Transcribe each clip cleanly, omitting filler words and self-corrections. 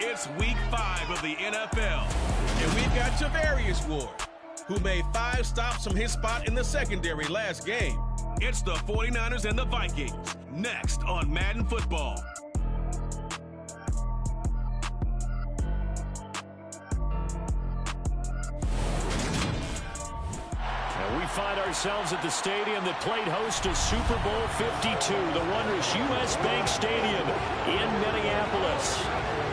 It's week 5 of the NFL. And we've got Trey Were, who made 5 stops from his spot in the secondary last game. It's the 49ers and the Vikings, next on Madden Football. We find ourselves at the stadium that played host to Super Bowl 52, the wondrous U.S. Bank Stadium in Minneapolis.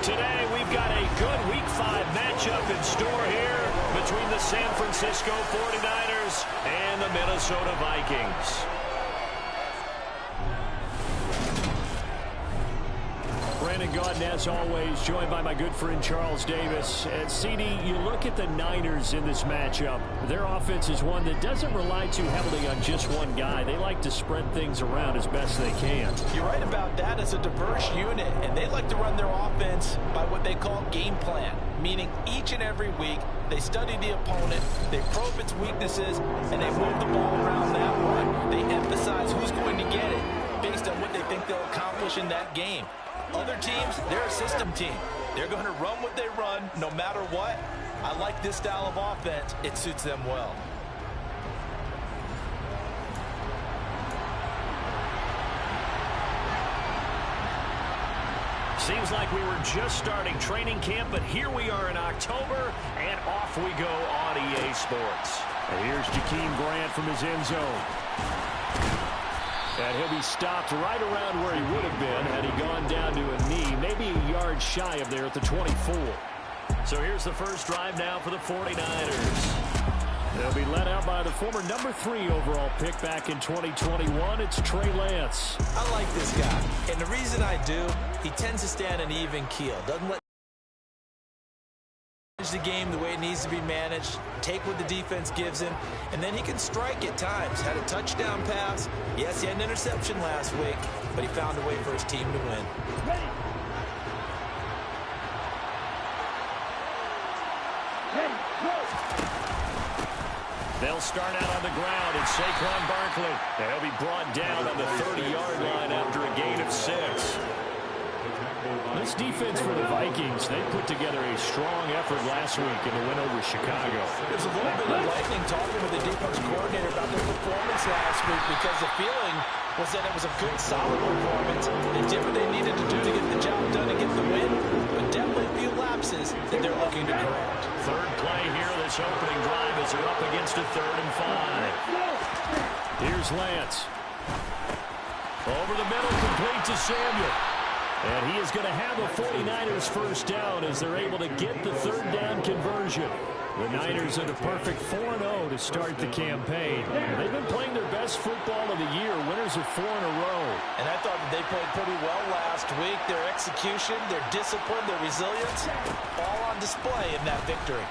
Today, we've got a good Week 5 matchup in store here between the San Francisco 49ers and the Minnesota Vikings. Brandon Gaudin, as always, joined by my good friend Charles Davis. And CD, you look at the Niners in this matchup. Their offense is one that doesn't rely too heavily on just one guy. They like to spread things around as best they can. You're right about that. It's a diverse unit, and they like to run their offense by what they call game plan, meaning each and every week they study the opponent, they probe its weaknesses, and they move the ball around that run. They emphasize who's going to get it based on what they think they'll accomplish in that game. Other teams, they're a system team. They're going to run what they run no matter what. I like this style of offense. It suits them well. Seems like we were just starting training camp, but here we are in October, and off we go on EA Sports. And here's Jakeem Grant from his end zone. And he'll be stopped right around where he would have been had he gone down to a knee, maybe a yard shy of there at the 24. So here's the first drive now for the 49ers. They'll be led out by the former number 3 overall pick back in 2021. It's Trey Lance. I like this guy, and the reason I do, he tends to stay on an even keel. Doesn't let the game the way it needs to be managed, take what the defense gives him, and then he can strike at times. Had a touchdown pass. Yes, he had an interception last week, but he found a way for his team to win. They'll start out on the ground. It's Saquon Barkley. They'll be brought down on the 30-yard line after a gain of 6. This defense for the Vikings, they put together a strong effort last week in the win over Chicago. There's a little bit of lightning talking with the defense coordinator about their performance last week because the feeling was that it was a good, solid performance. They did what they needed to do to get the job done and get the win, but definitely a few lapses that they're looking to correct. Third play here, this opening drive as they're up against a 3rd and 5. Here's Lance. Over the middle, complete to Samuel. And he is going to have a 49ers first down as they're able to get the 3rd down conversion. The Niners are the perfect 4-0 to start the campaign. They've been playing their best football of the year. Winners of 4 in a row. And I thought that they played pretty well last week. Their execution, their discipline, their resilience, all on display in that victory.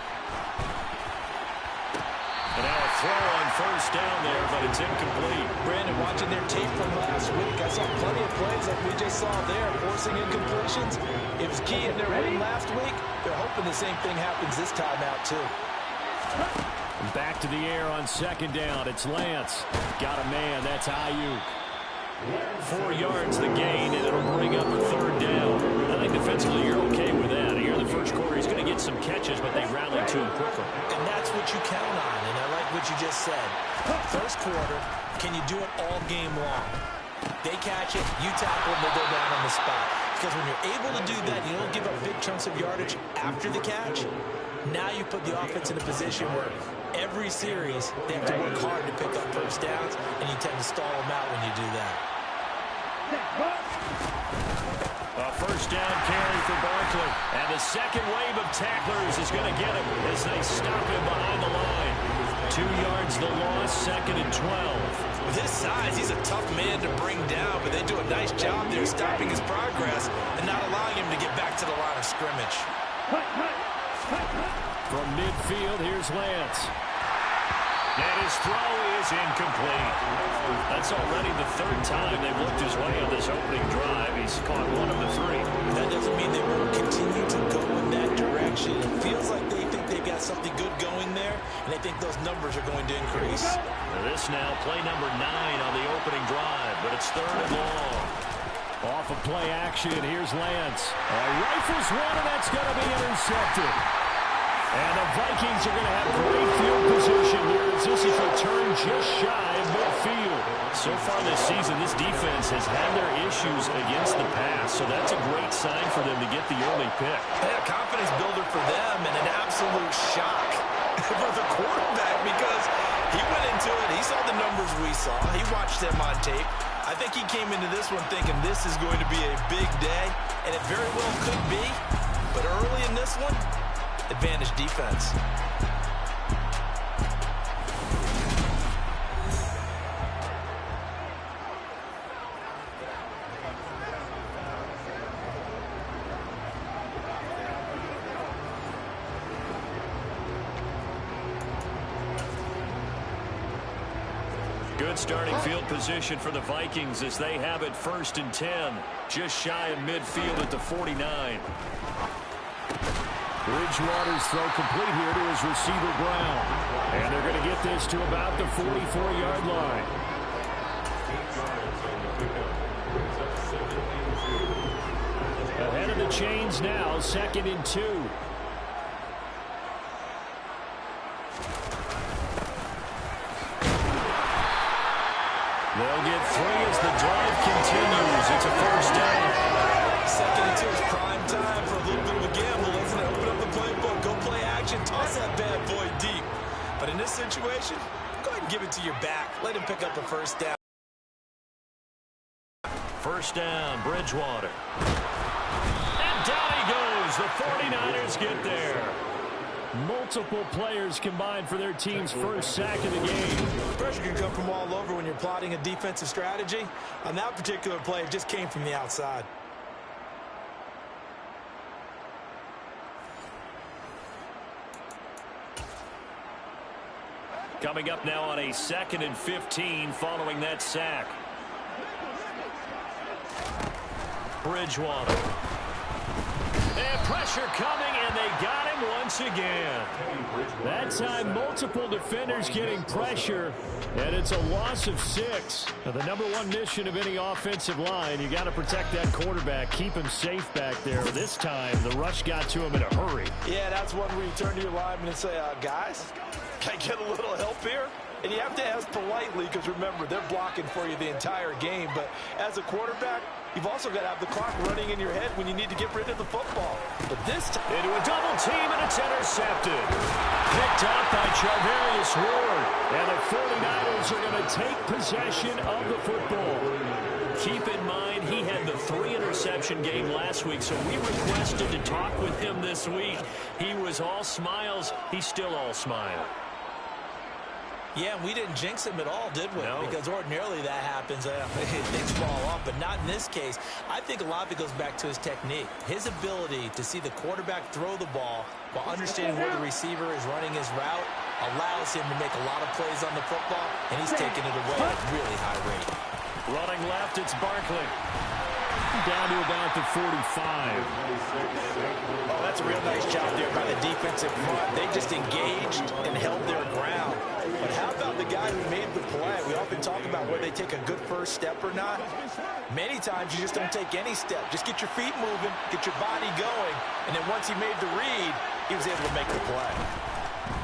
And now a throw on first down there, but it's incomplete. Brandon, watching their tape from last week, I saw plenty of plays like we just saw there, forcing incompletions. It was key in their win last week. They're hoping the same thing happens this time out, too. Back to the air on 2nd down. It's Lance. Got a man. That's Ayuk. 4 yards the gain, and it'll bring up a 3rd down. I think defensively you're okay with that. Here in the first quarter, he's going to get some catches, but they rally to him quickly. And that's what you count on, and I like what you just said. First quarter, can you do it all game long? They catch it, you tackle them, they go down on the spot. Because when you're able to do that, you don't give up big chunks of yardage after the catch. Now you put the offense in a position where every series they have to work hard to pick up first downs, and you tend to stall them out when you do that. A first down carry for Barkley. And the second wave of tacklers is going to get him as they stop him behind the line. 2 yards the loss, 2nd and 12. With his size, he's a tough man to bring down, but they do a nice job there stopping his progress and not allowing him to get back to the line of scrimmage. From midfield, here's Lance. And his throw is incomplete. That's already the 3rd time they've looked his way on this opening drive. He's caught 1 of the 3. That doesn't mean they won't continue to go in that direction. It feels like they think they've got something good going there, and they think those numbers are going to increase. Now this now, play number 9 on the opening drive, but it's 3rd and long. Off of play action, here's Lance. Rifles one, and that's going to be intercepted. And the Vikings are going to have great field position here as this is returned just shy of midfield. So far this season, this defense has had their issues against the pass, so that's a great sign for them to get the early pick. Yeah, confidence builder for them and an absolute shock for the quarterback because he went into it. He saw the numbers we saw. He watched them on tape. I think he came into this one thinking this is going to be a big day, and it very well could be. But early in this one, advantage defense. Good starting field position for the Vikings as they have it 1st and 10. Just shy of midfield at the 49. Bridgewater's throw complete here to his receiver Brown. And they're going to get this to about the 44-yard line. Ahead of the chains now, 2nd and 2. They'll get 3 as the drive continues. It's a 1st down. 2nd and 2 is prime time for a little bit of a gamble, isn't it? Open up the playbook, go play action, toss that bad boy deep. But in this situation, go ahead and give it to your back. Let him pick up a 1st down. 1st down, Bridgewater. And down he goes. The 49ers get there. Multiple players combined for their team's 1st sack of the game. Pressure can come from all over when you're plotting a defensive strategy. On that particular play, it just came from the outside. Coming up now on a 2nd and 15 following that sack. Bridgewater. And pressure coming, and they got him once again. That time, multiple defenders getting pressure, and it's a loss of 6. Now, the #1 mission of any offensive line, you got to protect that quarterback, keep him safe back there. This time, the rush got to him in a hurry. Yeah, that's one where you turn to your lineman and say, guys, can I get a little help here? And you have to ask politely because, remember, they're blocking for you the entire game. But as a quarterback, you've also got to have the clock running in your head when you need to get rid of the football. But this time, into a double team, and it's intercepted. Picked up by Trey Lance Were. And the 49ers are going to take possession of the football. Keep in mind, he had the 3-interception game last week, so we requested to talk with him this week. He was all smiles. He's still all smile. Yeah, we didn't jinx him at all, did we? No. Because ordinarily that happens. Things fall off, but not in this case. I think a lot of it goes back to his technique. His ability to see the quarterback throw the ball while understanding where the receiver is running his route allows him to make a lot of plays on the football, and he's taking it away at a really high rate. Running left, it's Barkley. Down to about the 45. Oh, that's a real nice job there by the defensive front. They just engaged and held their ground. But how about the guy who made the play? We often talk about whether they take a good first step or not. Many times you just don't take any step. Just get your feet moving, get your body going, and then once he made the read, he was able to make the play.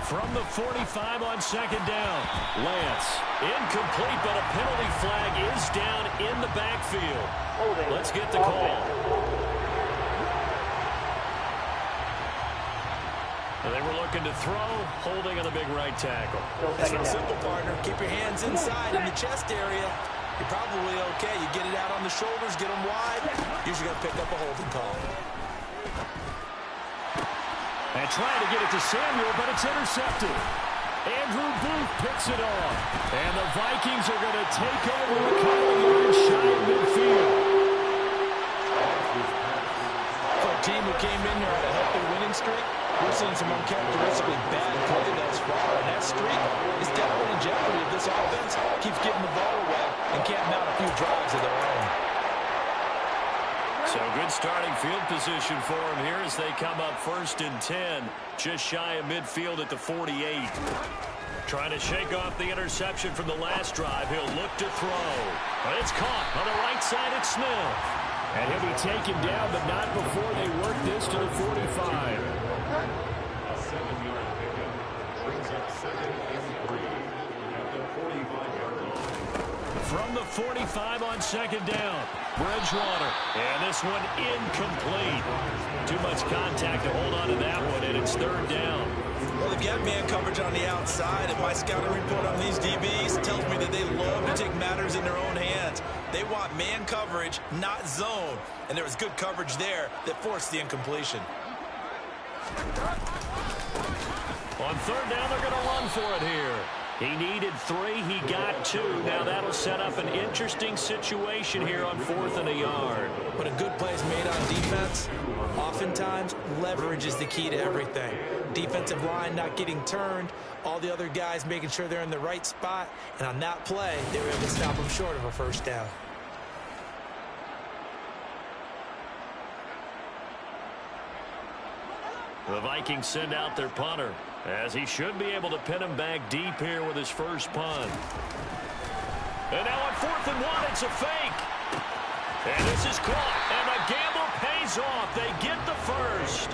From the 45 on 2nd down, Lance. Incomplete, but a penalty flag is down in the backfield. Let's get the call. They were looking to throw, holding on the big right tackle. It's real simple, partner. Keep your hands inside in the chest area. You're probably okay. You get it out on the shoulders, get them wide. Usually going to pick up a holding call. And trying to get it to Samuel, but it's intercepted. Andrew Booth picks it off. And the Vikings are going to take over a couple of yards shy of midfield. For a team who came in here on a healthy winning streak, we're seeing some uncharacteristically bad play thus far. And that streak is definitely in jeopardy if this offense keeps getting the ball away and can't mount a few drives of their own. So good starting field position for him here as they come up 1st and 10, just shy of midfield at the 48. Trying to shake off the interception from the last drive. He'll look to throw. But it's caught on the right side at Smith. And he'll be taken down, but not before they work this to the 45. A 7-yard pickup brings up 2nd and 3 at the 45-yard line. From the 45 on 2nd down, Bridgewater. And this one incomplete. Too much contact to hold on to that one, and it's 3rd down. Well, they've got man coverage on the outside, and my scouting report on these DBs tells me that they love to take matters in their own hands. They want man coverage, not zone. And there was good coverage there that forced the incompletion. On 3rd down, they're going to run for it here. He needed 3. He got 2. Now that'll set up an interesting situation here on 4th and a yard. When a good play is made on defense, oftentimes leverage is the key to everything. Defensive line not getting turned, all the other guys making sure they're in the right spot, and on that play, they were able to stop them short of a 1st down. The Vikings send out their punter, as he should be able to pin him back deep here with his first punt. And now on 4th and 1, it's a fake. And this is caught, and the gamble pays off. They get the first.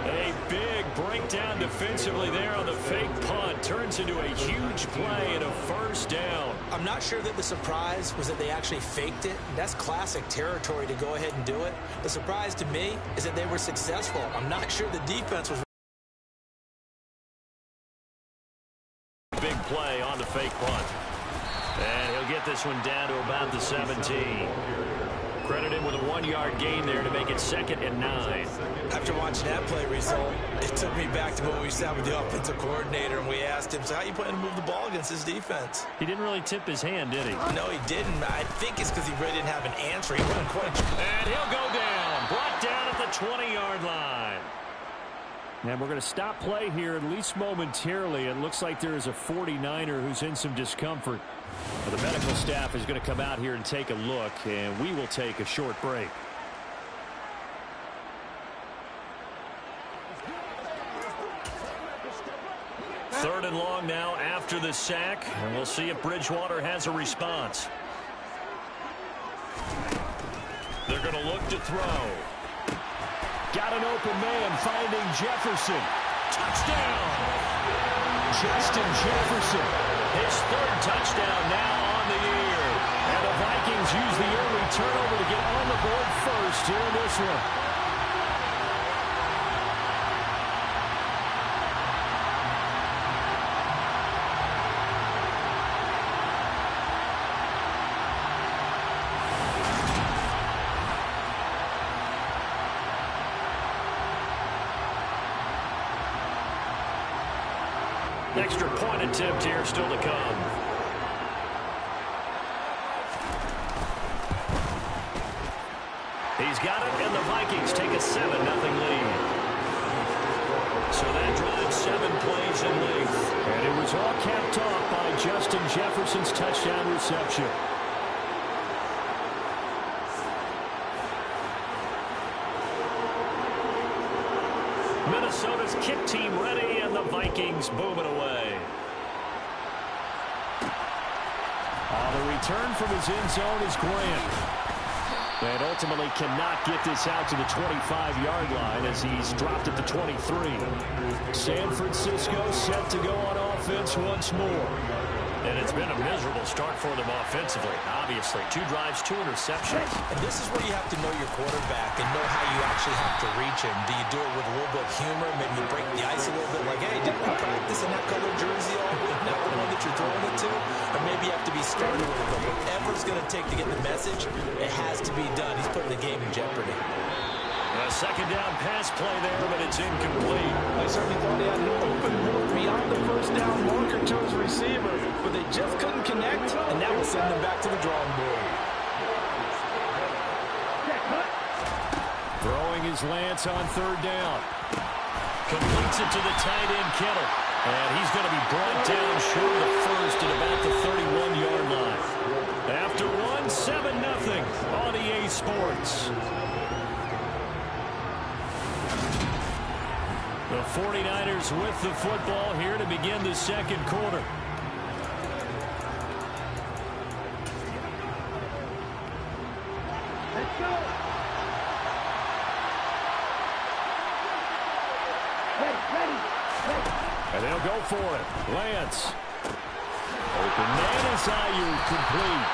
A big breakdown defensively there on the fake punt. Turns into a huge play and a 1st down. I'm not sure that the surprise was that they actually faked it. That's classic territory to go ahead and do it. The surprise to me is that they were successful. I'm not sure the defense was. Big play on the fake punt. And he'll get this one down to about the 17. Credited with a 1-yard gain there to make it 2nd and 9. After watching that play result, it took me back to what we sat with the offensive coordinator, and we asked him, so how you plan to move the ball against this defense? He didn't really tip his hand, did he? No, he didn't. I think it's because he really didn't have an answer. He wasn't quite. And he'll go down. Brought down at the 20-yard line. And we're going to stop play here, at least momentarily. It looks like there is a 49er who's in some discomfort. Well, the medical staff is going to come out here and take a look, and we will take a short break. Third and long now after the sack, and we'll see if Bridgewater has a response. They're going to look to throw. Got an open man finding Jefferson. Touchdown! Justin Jefferson. His 3rd touchdown now on the year. And the Vikings use the early turnover to get on the board first here in this one. Extra point attempt here still to come. He's got it, and the Vikings take a 7-0 lead. So that drives 7 plays in length. And it was all capped off by Justin Jefferson's touchdown reception. Minnesota's kick team ready, and the Vikings booming away. The return from his end zone is Grant. And ultimately cannot get this out to the 25-yard line as he's dropped at the 23. San Francisco set to go on offense once more. And it's been a miserable start for them offensively, obviously. 2 drives, 2 interceptions. And this is where you have to know your quarterback and know how you actually have to reach him. Do you do it with a little bit of humor? Maybe you break the ice a little bit like, hey, didn't you practice in that color jersey all week? Not the one that you're throwing it to? Or maybe you have to be started with it. But whatever it's going to take to get the message, it has to be done. He's putting the game in jeopardy. A 2nd down pass play there, but it's incomplete. I certainly thought he had an open look beyond the 1st down marker to his receiver, but they just couldn't connect, and that will send them back to the drawing board. Throwing his Lance on 3rd down. Completes it to the tight end, Kittle. And he's going to be brought down short of the first at about the 31-yard line. After 7-0 on EA Sports. The 49ers with the football here to begin the 2nd quarter. And they'll go for it. Lance. Open man is Ayuk, complete.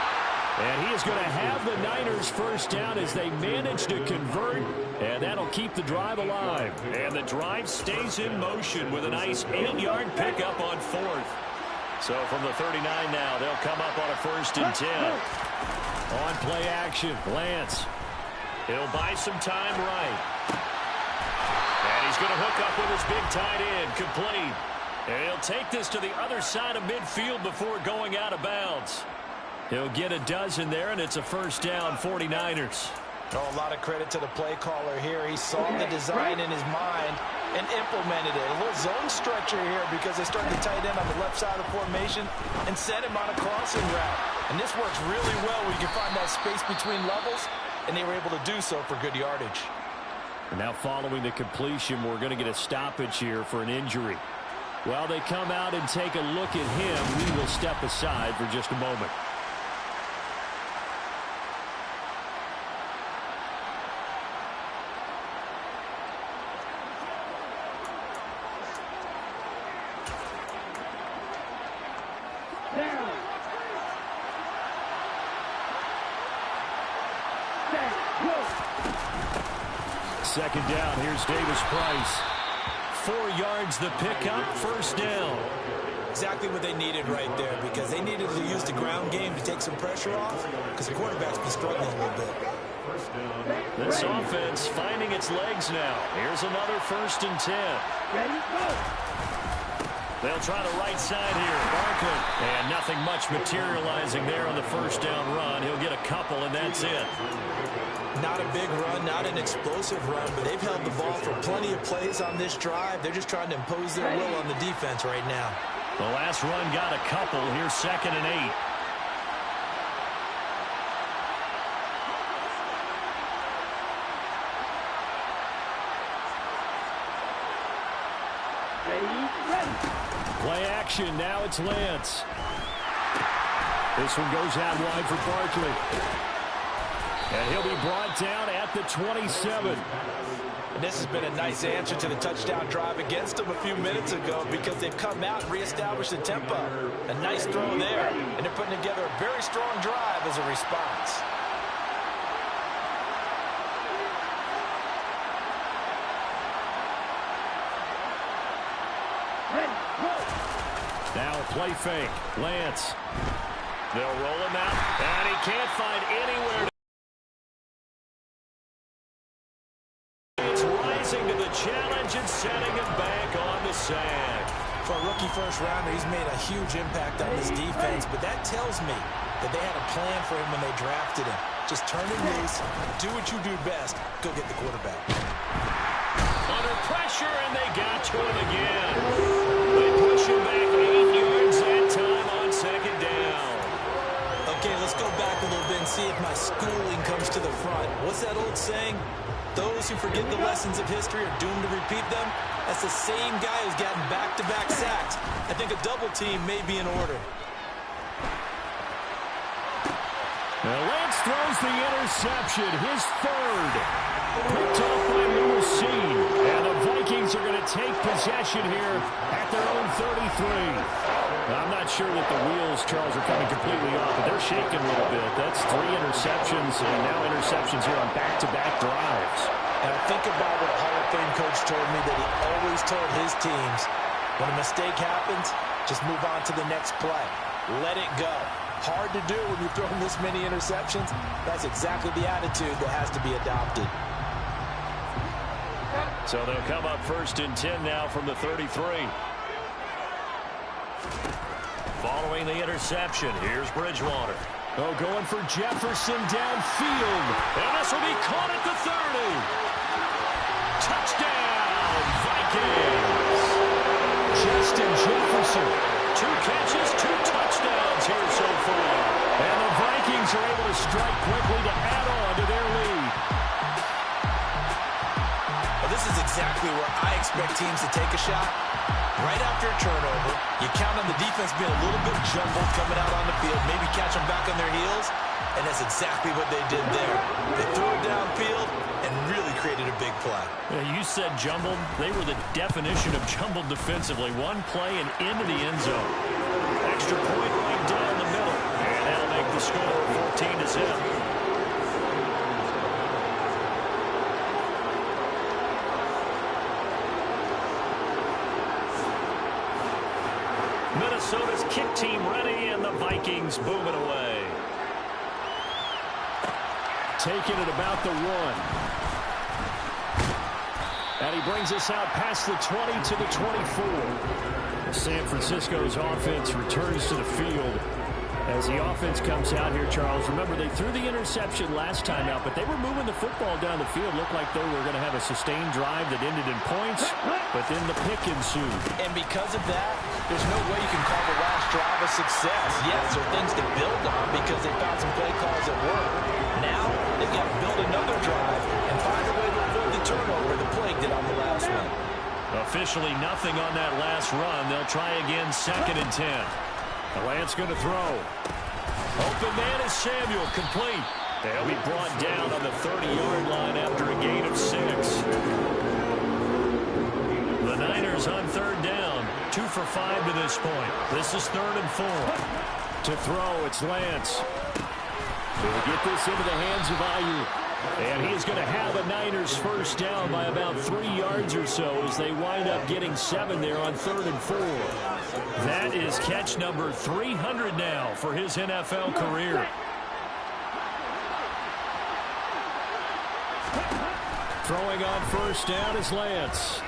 And he is going to have the Niners first down as they manage to convert, and that'll keep the drive alive. And the drive stays in motion with a nice 8-yard pickup on 4th. So from the 39 now, they'll come up on a 1st and 10. On play action, Lance. He'll buy some time right. And he's going to hook up with his big tight end, complete. And he'll take this to the other side of midfield before going out of bounds. He'll get a dozen there, and it's a first down, 49ers. Oh, a lot of credit to the play caller here. He saw the design in his mind and implemented it. A little zone structure here because they started the tight end on the left side of the formation and set him on a crossing route. And this works really well where you can find that space between levels, and they were able to do so for good yardage. And now following the completion, we're going to get a stoppage here for an injury. While they come out and take a look at him, we will step aside for just a moment. Second down, here's Davis Price. 4 yards the pickup, first down. Exactly what they needed right there because they needed to use the ground game to take some pressure off because the quarterback's been struggling a little bit. This offense finding its legs now. Here's another 1st and 10. Ready, go! They'll try the right side here. Barkley. And nothing much materializing there on the first down run. He'll get a couple, and that's it. Not a big run, not an explosive run, but they've held the ball for plenty of plays on this drive. They're just trying to impose their will on the defense right now. The last run got a couple. Here's 2nd and 8. Play action, now it's Lance. This one goes out wide for Barkley. And he'll be brought down at the 27. And this has been a nice answer to the touchdown drive against them a few minutes ago because they've come out and reestablished the tempo. A nice throw there, and they're putting together a very strong drive as a response. Now a play fake. Lance. They'll roll him out, and he can't find anywhere. It's rising to the challenge and setting him back on the sand. For a rookie first-rounder, he's made a huge impact on this defense, but that tells me that they had a plan for him when they drafted him. Just turn him loose, do what you do best, go get the quarterback. Under pressure, and they got to him again. They push him back 8 yards that time on 2nd down. Okay, let's go back a little bit and see if my schooling comes to the front. What's that old saying? Those who forget the lessons of history are doomed to repeat them. That's the same guy who's gotten back-to-back sacks. I think a double team may be in order. Now Lance throws the interception, his 3rd. Picked off by Lucine. And the Vikings are going to take possession here at their own 33. Now, I'm not sure that the wheels, Charles, are coming completely off, but they're shaking a little bit. That's 3 interceptions, and now interceptions here on back-to-back drives. And I think about what a Hall of Fame coach told me that he always told his teams, when a mistake happens, just move on to the next play. Let it go. Hard to do when you've thrown this many interceptions. That's exactly the attitude that has to be adopted. So they'll come up 1st and 10 now from the 33. Following the interception, here's Bridgewater. Oh, going for Jefferson downfield. And this will be caught at the 30. Touchdown, Vikings. Justin Jefferson. 2 catches, 2 touchdowns here so far. And the Vikings are able to strike quickly to add on to their lead. Well, this is exactly where I expect teams to take a shot. Right after a turnover, you count on the defense being a little bit jumbled coming out on the field, maybe catch them back on their heels, and that's exactly what they did there. They threw it downfield, and really created a big play. You said jumbled. They were the definition of jumbled defensively. One play and into the end zone. Extra point right down the middle. And that'll make the score 14-7. Minnesota's kick team ready, and the Vikings boom it away. Taking it about the 1. And he brings us out past the 20 to the 24. San Francisco's offense returns to the field. As the offense comes out here, Charles, remember they threw the interception last time out, but they were moving the football down the field. Looked like they were going to have a sustained drive that ended in points, but then the pick ensued. And because of that, there's no way you can call the last drive a success. Yes, there are things to build on because they found some play calls that work. Now, they've got to build another drive and find a way to avoid the turnover the Plague did on the last one. Officially nothing on that last run. They'll try again, 2nd and 10. Lance going to throw. Open man is Samuel, complete. They'll be brought down on the 30-yard line after a gain of 6. The Niners on 3rd down. 2 for 5 to this point. This is 3rd and 4. To throw, it's Lance. He'll get this into the hands of Ayuk. And he's going to have a Niners first down by about 3 yards or so as they wind up getting 7 there on 3rd and 4. That is catch number 300 now for his NFL career. Throwing on first down is Lance.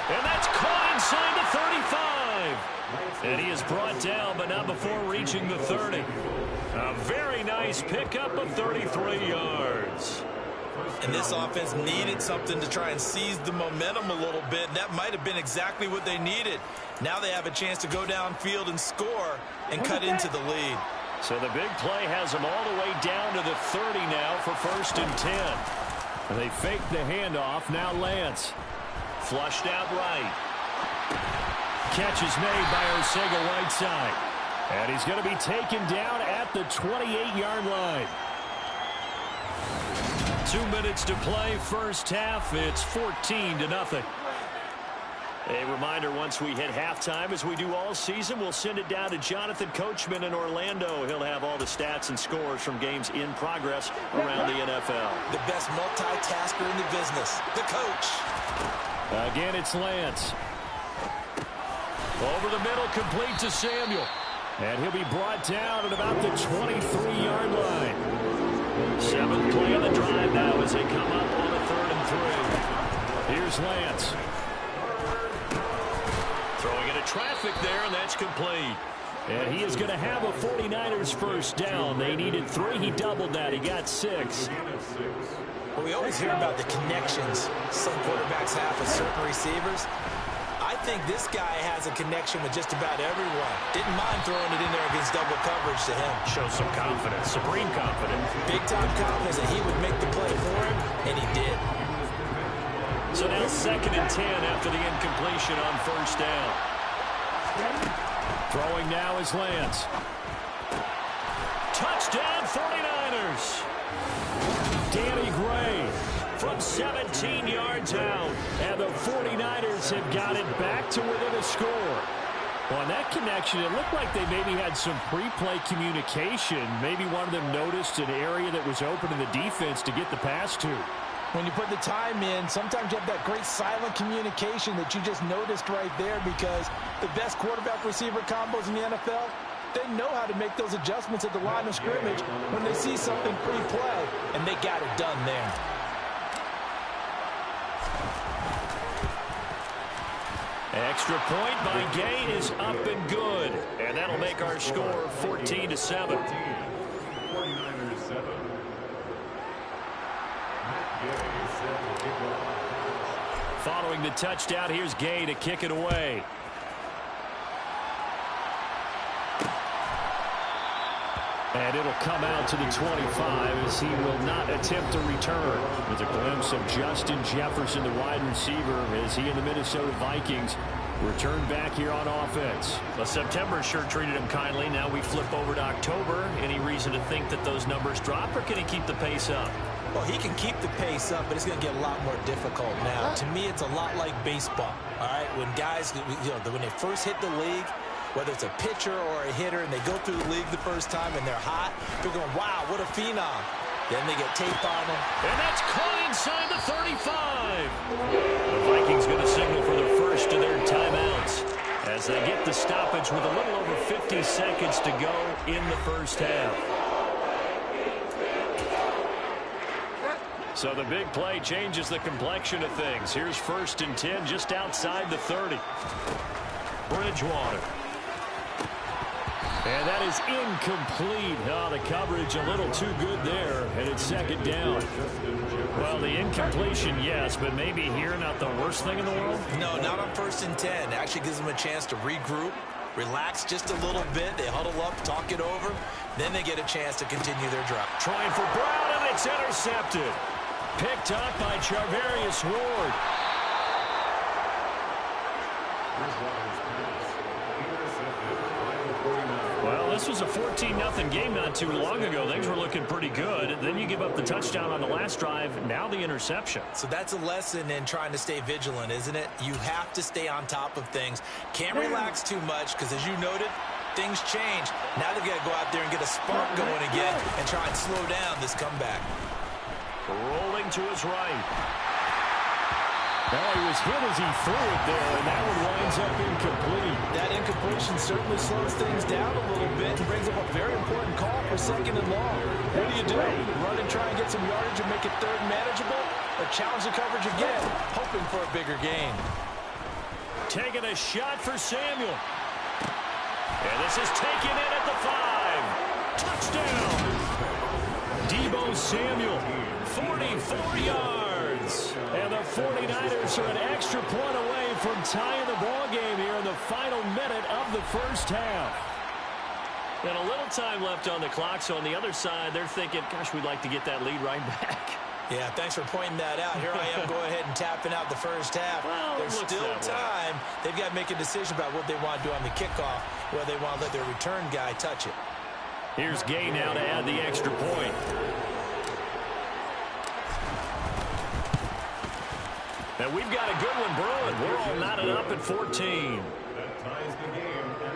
And that's caught inside the 35. And he is brought down, but not before reaching the 30. A very nice pickup of 33 yards. And this offense needed something to try and seize the momentum a little bit. And that might have been exactly what they needed. Now they have a chance to go downfield and score and cut into the lead. So the big play has them all the way down to the 30 now for 1st and 10. And they fake the handoff. Now Lance. Flushed out right. Catch is made by Arcega-Whiteside. And he's going to be taken down at the 28-yard line. 2 minutes to play, first half. It's 14-0. A reminder, once we hit halftime, as we do all season, we'll send it down to Jonathan Coachman in Orlando. He'll have all the stats and scores from games in progress around the NFL. The best multitasker in the business, the coach. Again, it's Lance. Over the middle, complete to Samuel. And he'll be brought down at about the 23-yard line. 7th play of the drive now as they come up on a 3rd and 3. Here's Lance. Throwing into traffic there, and that's complete. And he is going to have a 49ers first down. They needed 3. He doubled that. He got 6. Well, we always hear about the connections some quarterbacks have with certain receivers. I think this guy has a connection with just about everyone. Didn't mind throwing it in there against double coverage to him. Shows some confidence, supreme confidence. Big-time confidence that he would make the play for him, and he did. So now 2nd and 10 after the incompletion on first down. Throwing now is Lance. Touchdown 49ers. Danny Gray from 17 yards out. And the 49ers have got it back to within a score. Well, on that connection, it looked like they maybe had some pre-play communication. Maybe one of them noticed an area that was open in the defense to get the pass to. When you put the time in, sometimes you have that great silent communication that you just noticed right there, because the best quarterback-receiver combos in the NFL, they know how to make those adjustments at the line of scrimmage when they see something pre-play, and they got it done there. Extra point by Gain is up and good. And that'll make our score 14-7. 49ers 7. Following the touchdown, here's Gay to kick it away. And it'll come out to the 25 as he will not attempt to return. With a glimpse of Justin Jefferson, the wide receiver, as he and the Minnesota Vikings return back here on offense. Well, September sure treated him kindly. Now we flip over to October. Any reason to think that those numbers drop, or can he keep the pace up? Well, he can keep the pace up, but it's going to get a lot more difficult now. To me, it's a lot like baseball, all right? When guys, when they first hit the league, whether it's a pitcher or a hitter, and they go through the league the first time and they're hot, they're going, wow, what a phenom. Then they get tape on them. And that's caught inside the 35. The Vikings going to signal for the first of their timeouts as they get the stoppage with a little over 50 seconds to go in the first half. So the big play changes the complexion of things. Here's 1st and 10 just outside the 30. Bridgewater. And that is incomplete. Oh, the coverage a little too good there, and it's 2nd down. Well, the incompletion, yes, but maybe here not the worst thing in the world? No, not on 1st and 10. It actually gives them a chance to regroup, relax just a little bit. They huddle up, talk it over. Then they get a chance to continue their drive. Trying for Brown, and it's intercepted. Picked up by Charvarius Ward. Well, this was a 14-0 game not too long ago. Things were looking pretty good. Then you give up the touchdown on the last drive. Now the interception. So that's a lesson in trying to stay vigilant, isn't it? You have to stay on top of things. Can't relax too much because, as you noted, things change. Now they've got to go out there and get a spark going again and try and slow down this comeback. Rolling to his right. Well, he was hit as he threw it there, and that one winds up incomplete. That incompletion certainly slows things down a little bit and brings up a very important call for 2nd and long. What do? Run and try and get some yardage and make it 3rd manageable? Or challenge the coverage again, hoping for a bigger gain? Taking a shot for Samuel. And this is taken in at the 5. Touchdown! Deebo Samuel, 44 yards. And the 49ers are an extra point away from tying the ball game here in the final minute of the first half. And a little time left on the clock, so on the other side, they're thinking, gosh, we'd like to get that lead right back. Yeah, thanks for pointing that out. Here I am, go ahead and tapping out the first half. Well, there's still time. They've got to make a decision about what they want to do on the kickoff, whether they want to let their return guy touch it. Here's Gay now to add the extra point. And we've got a good one brewing. We're all knotted up at 14.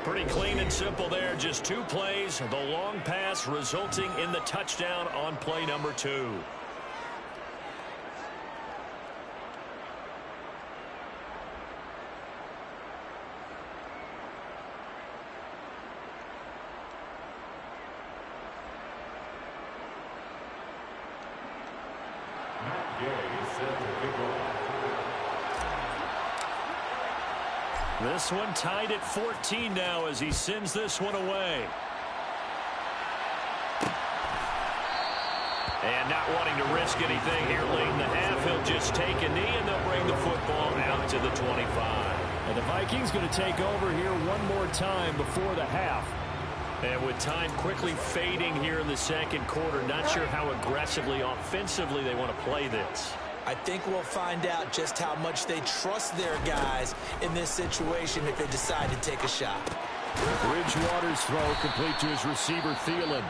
Pretty clean and simple there. Just 2 plays. The long pass resulting in the touchdown on play number 2. This one tied at 14 now as he sends this one away. And not wanting to risk anything here late in the half, he'll just take a knee and they'll bring the football out to the 25. And the Vikings going to take over here one more time before the half. And with time quickly fading here in the second quarter, not sure how aggressively, offensively they want to play this. I think we'll find out just how much they trust their guys in this situation if they decide to take a shot. Bridgewater's throw complete to his receiver, Thielen.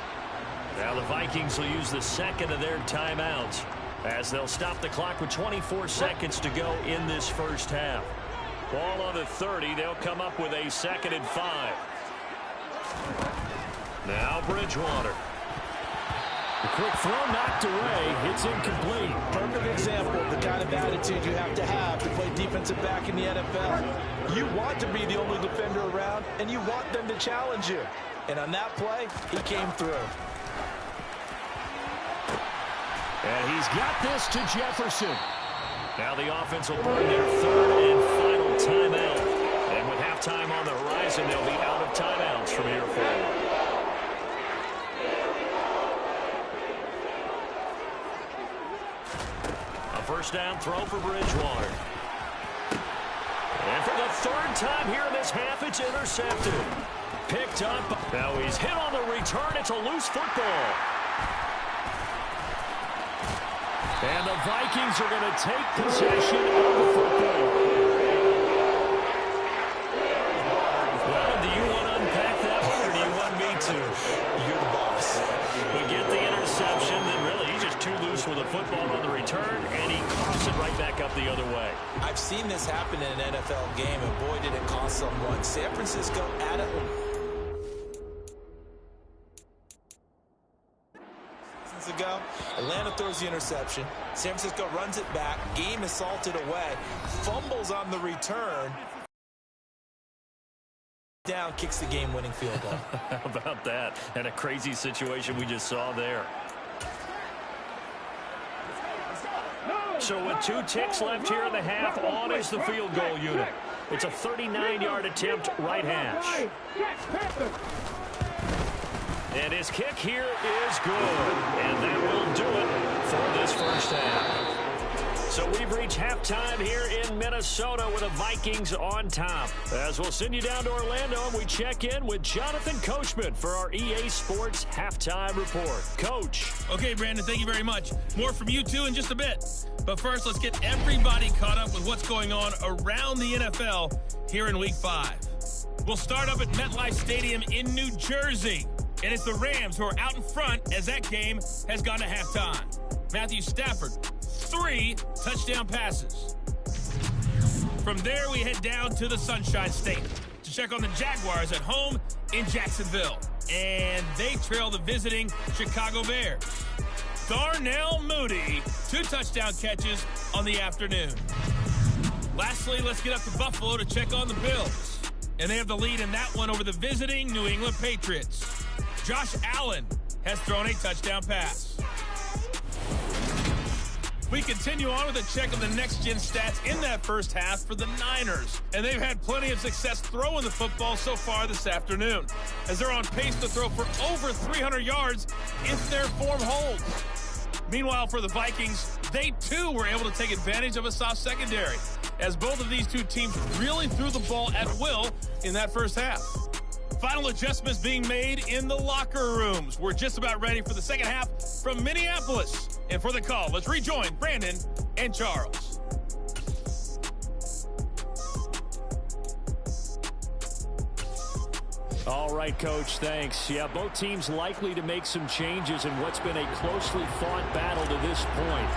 Now the Vikings will use the second of their timeouts as they'll stop the clock with 24 seconds to go in this first half. Ball on the 30. They'll come up with a 2nd and 5. Now Bridgewater. The quick throw knocked away. It's incomplete. Perfect example of the kind of attitude you have to play defensive back in the NFL. You want to be the only defender around, and you want them to challenge you. And on that play, he came through. And he's got this to Jefferson. Now the offense will burn their 3rd and final timeout. And with halftime on the horizon, they'll be out of timeouts from here forward. First down throw for Bridgewater. And for the 3rd time here in this half, it's intercepted. Picked up. Now he's hit on the return. It's a loose football. And the Vikings are going to take possession of the football. Well, do you want to unpack that one, or do you want me to? You're the boss. We get the interception, then really he's just too loose with the football on the return, and he coughs it right back up the other way. I've seen this happen in an NFL game, and boy, did it cost someone. San Francisco at it. Ago, Atlanta throws the interception. San Francisco runs it back. Game is salted away. Fumbles on the return. Down, kicks the game-winning field goal. How about that? And a crazy situation we just saw there. So with 2 ticks left here in the half, on is the field goal unit. It's a 39-yard attempt, right hash. And his kick here is good. And that will do it for this first half. So we've reached halftime here in Minnesota with the Vikings on top. As we'll send you down to Orlando, and we check in with Jonathan Coachman for our EA Sports Halftime Report. Coach. Okay, Brandon, thank you very much. More from you two in just a bit. But first, let's get everybody caught up with what's going on around the NFL here in Week 5. We'll start up at MetLife Stadium in New Jersey. And it's the Rams who are out in front as that game has gone to halftime. Matthew Stafford, 3 touchdown passes. From there, we head down to the Sunshine State to check on the Jaguars at home in Jacksonville. And they trail the visiting Chicago Bears. Darnell Mooney, 2 touchdown catches on the afternoon. Lastly, let's get up to Buffalo to check on the Bills. And they have the lead in that one over the visiting New England Patriots. Josh Allen has thrown a touchdown pass. We continue on with a check of the next-gen stats in that first half for the Niners. And they've had plenty of success throwing the football so far this afternoon, as they're on pace to throw for over 300 yards if their form holds. Meanwhile, for the Vikings, they too were able to take advantage of a soft secondary, as both of these two teams really threw the ball at will in that first half. Final adjustments being made in the locker rooms. We're just about ready for the second half from Minneapolis. And for the call, let's rejoin Brandon and Charles. All right, Coach, thanks. Yeah, both teams likely to make some changes in what's been a closely fought battle to this point.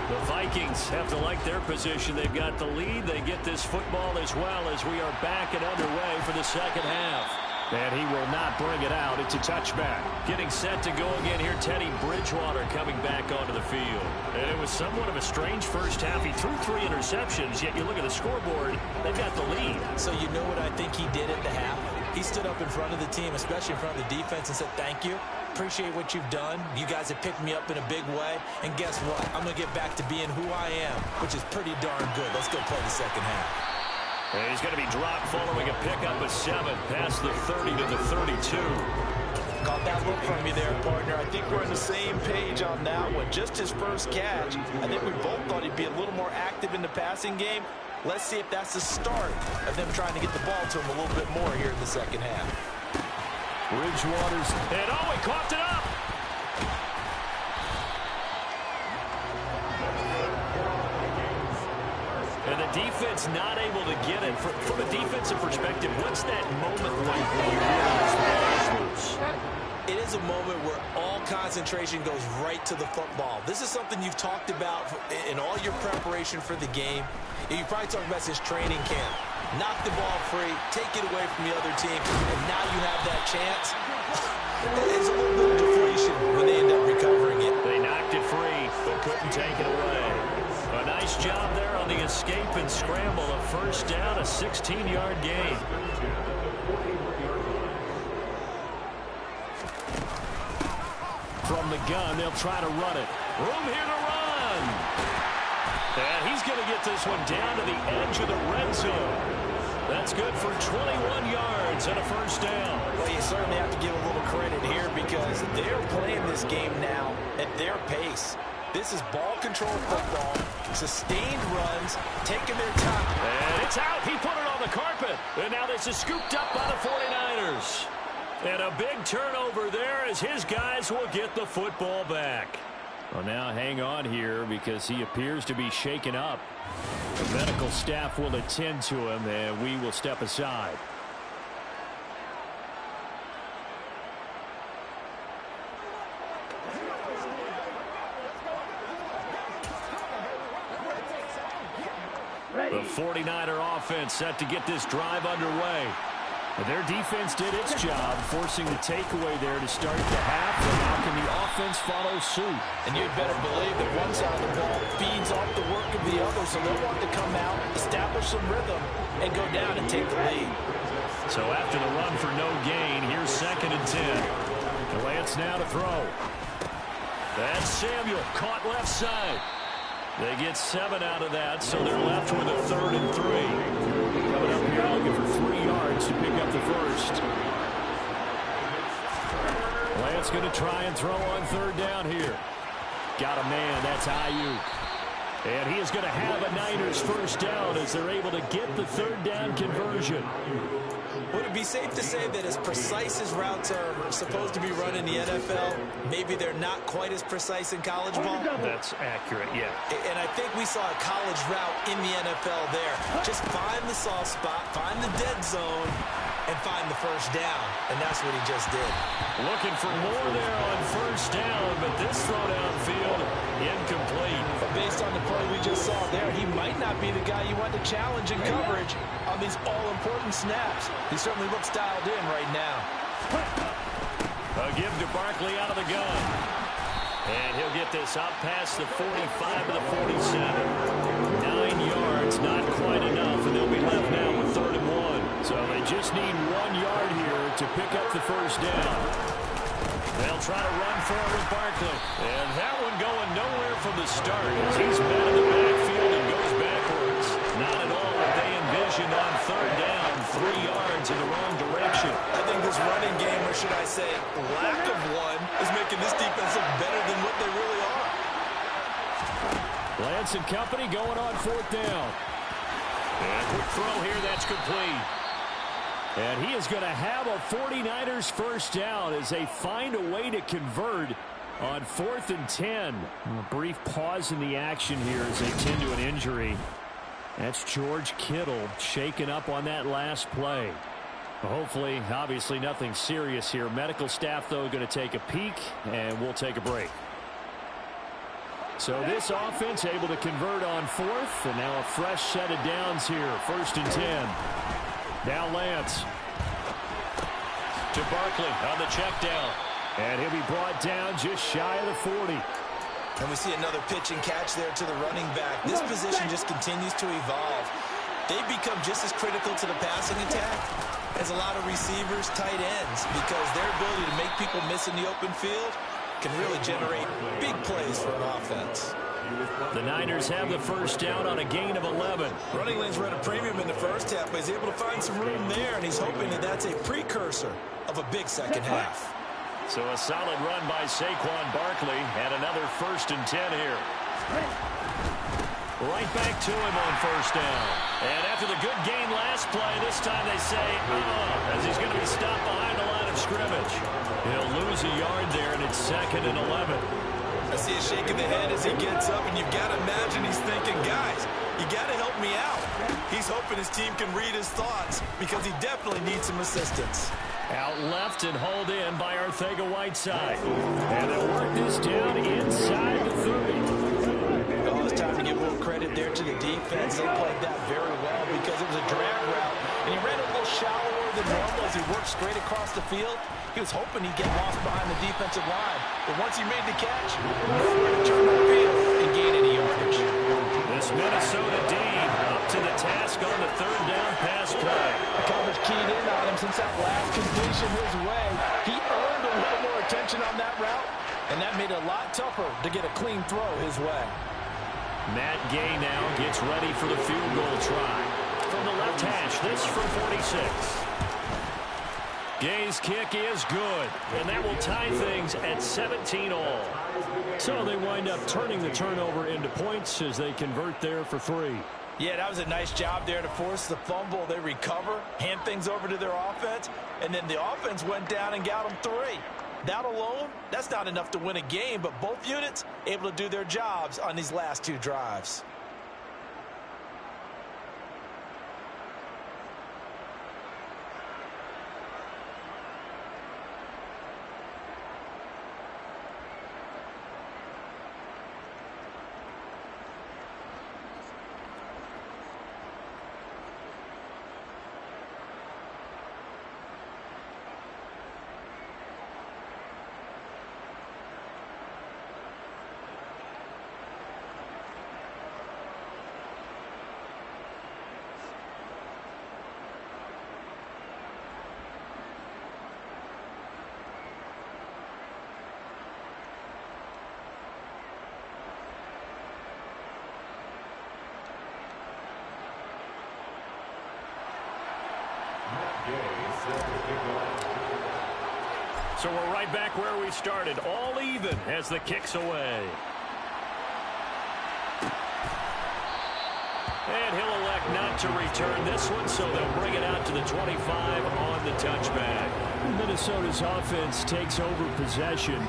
The Vikings have to like their position. They've got the lead. They get this football as well as we are back and underway for the second half. And he will not bring it out. It's a touchback. Getting set to go again here, Teddy Bridgewater coming back onto the field. And it was somewhat of a strange first half. He threw 3 interceptions, yet you look at the scoreboard, they've got the lead. So you know what I think he did at the half? He stood up in front of the team, especially in front of the defense, and said, thank you. Appreciate what you've done. You guys have picked me up in a big way. And guess what? I'm going to get back to being who I am, which is pretty darn good. Let's go play the second half. And he's going to be dropped following a pickup of 7 past the 30 to the 32. Caught that look from you there, partner. I think we're on the same page on that one. Just his first catch. I think we both thought he'd be a little more active in the passing game. Let's see if that's the start of them trying to get the ball to him a little bit more here in the second half. Bridgewater's, and oh, he coughed it up. And the defense not able to get it. From a defensive perspective, what's that moment like when you realize the ball is loose? It is a moment where all concentration goes right to the football. This is something you've talked about in all your preparation for the game. You probably talked about since training camp. Knock the ball free, take it away from the other team, and now you have that chance. It's a little bit of deflation when they end up recovering it. They knocked it free, but couldn't take it away. A nice job there on the escape and scramble. A first down, a 16-yard gain. From the gun, they'll try to run it. Room here to run. And he's going to get this one down to the edge of the red zone. That's good for 21 yards and a first down. Well, you certainly have to give a little credit here because they're playing this game now at their pace. This is ball control football, sustained runs, taking their time. And it's out. He put it on the carpet. And now this is scooped up by the 49ers. And a big turnover there as his guys will get the football back. Well, now hang on here because he appears to be shaken up. The medical staff will attend to him, and we will step aside. The 49er offense set to get this drive underway. Their defense did its job, forcing the takeaway there to start the half. And now can the offense follow suit? And you'd better believe that one side of the ball feeds off the work of the other, so they'll want to come out, establish some rhythm, and go down and take the lead. So after the run for no gain, here's 2nd and 10. Lance now to throw. That's Samuel, caught left side. They get 7 out of that, so they're left with a 3rd and 3. Coming up here looking for 3 yards to pick up the first. Lance going to try and throw on 3rd down here. Got a man, that's Ayuk. And he is going to have a Niners first down as they're able to get the 3rd down conversion. Would it be safe to say that as precise as routes are supposed to be run in the NFL, maybe they're not quite as precise in college ball? That's accurate, yeah. And I think we saw a college route in the NFL there. Just find the soft spot, find the dead zone, and find the first down. And that's what he just did. Looking for more there on first down, but this throw downfield incomplete. But based on the play we just saw there, he might not be the guy you want to challenge in coverage on these all-important snaps. He certainly looks dialed in right now. A give to Barkley out of the gun. And he'll get this up past the 45 to the 47. 9 yards, not quite enough, and they'll be left now with 3rd and 1. So they just need 1 yard here to pick up the first down. They'll try to run for it with Barkley. And that one going nowhere from the start as he's met in the backfield and goes backwards. Not at all what they envisioned on 3rd down. 3 yards in the wrong direction. I think this running game, or should I say lack of one, is making this defense look better than what they really are. Lance and company going on 4th down. And quick throw here, that's complete. And he is going to have a 49ers first down as they find a way to convert on 4th and 10. A brief pause in the action here as they tend to an injury. That's George Kittle shaken up on that last play. Hopefully, obviously nothing serious here. Medical staff, though, going to take a peek, and we'll take a break. So this offense able to convert on 4th, and now a fresh set of downs here. 1st and 10. Now Lance. To Barkley on the check down. And he'll be brought down just shy of the 40. And we see another pitch and catch there to the running back. This position just continues to evolve. They become just as critical to the passing attack as a lot of receivers, tight ends, because their ability to make people miss in the open field can really generate big plays for an offense. The Niners have the first down on a gain of 11. Running lanes were at a premium in the first half, but he's able to find some room there, and he's hoping that that's a precursor of a big second half. So a solid run by Saquon Barkley, and another 1st and 10 here. Right back to him on first down. And after the good gain last play, this time they say, as he's going to be stopped behind the line of scrimmage. He'll lose a yard there, and it's 2nd and 11. I see a shake of the head as he gets up, and you've got to imagine he's thinking, guys, you got to help me out. He's hoping his team can read his thoughts because he definitely needs some assistance. Out left and hauled in by Arcega-Whiteside. And they'll work this down inside the 30. Well, it's time to give a little credit there to the defense. They played that very well because it was a drag route, and he ran a little shallower than normal as he worked straight across the field. He was hoping he'd get lost behind the defensive line. But once he made the catch, nowhere to turn the field and gain any yardage. This Minnesota D up to the task on the 3rd down pass play. The coverage keyed in on him since that last completion his way. He earned a little more attention on that route, and that made it a lot tougher to get a clean throw his way. Matt Gay now gets ready for the field goal try. From the left hash, this from 46. Gay's kick is good, and that will tie things at 17 all. So they wind up turning the turnover into points as they convert there for 3. Yeah, that was a nice job there to force the fumble. They recover, hand things over to their offense, and then the offense went down and got them 3. That alone, that's not enough to win a game, but both units able to do their jobs on these last 2 drives. So we're right back where we started, all even as the kick's away. And he'll elect not to return this one, so they'll bring it out to the 25 on the touchback. Minnesota's offense takes over possession.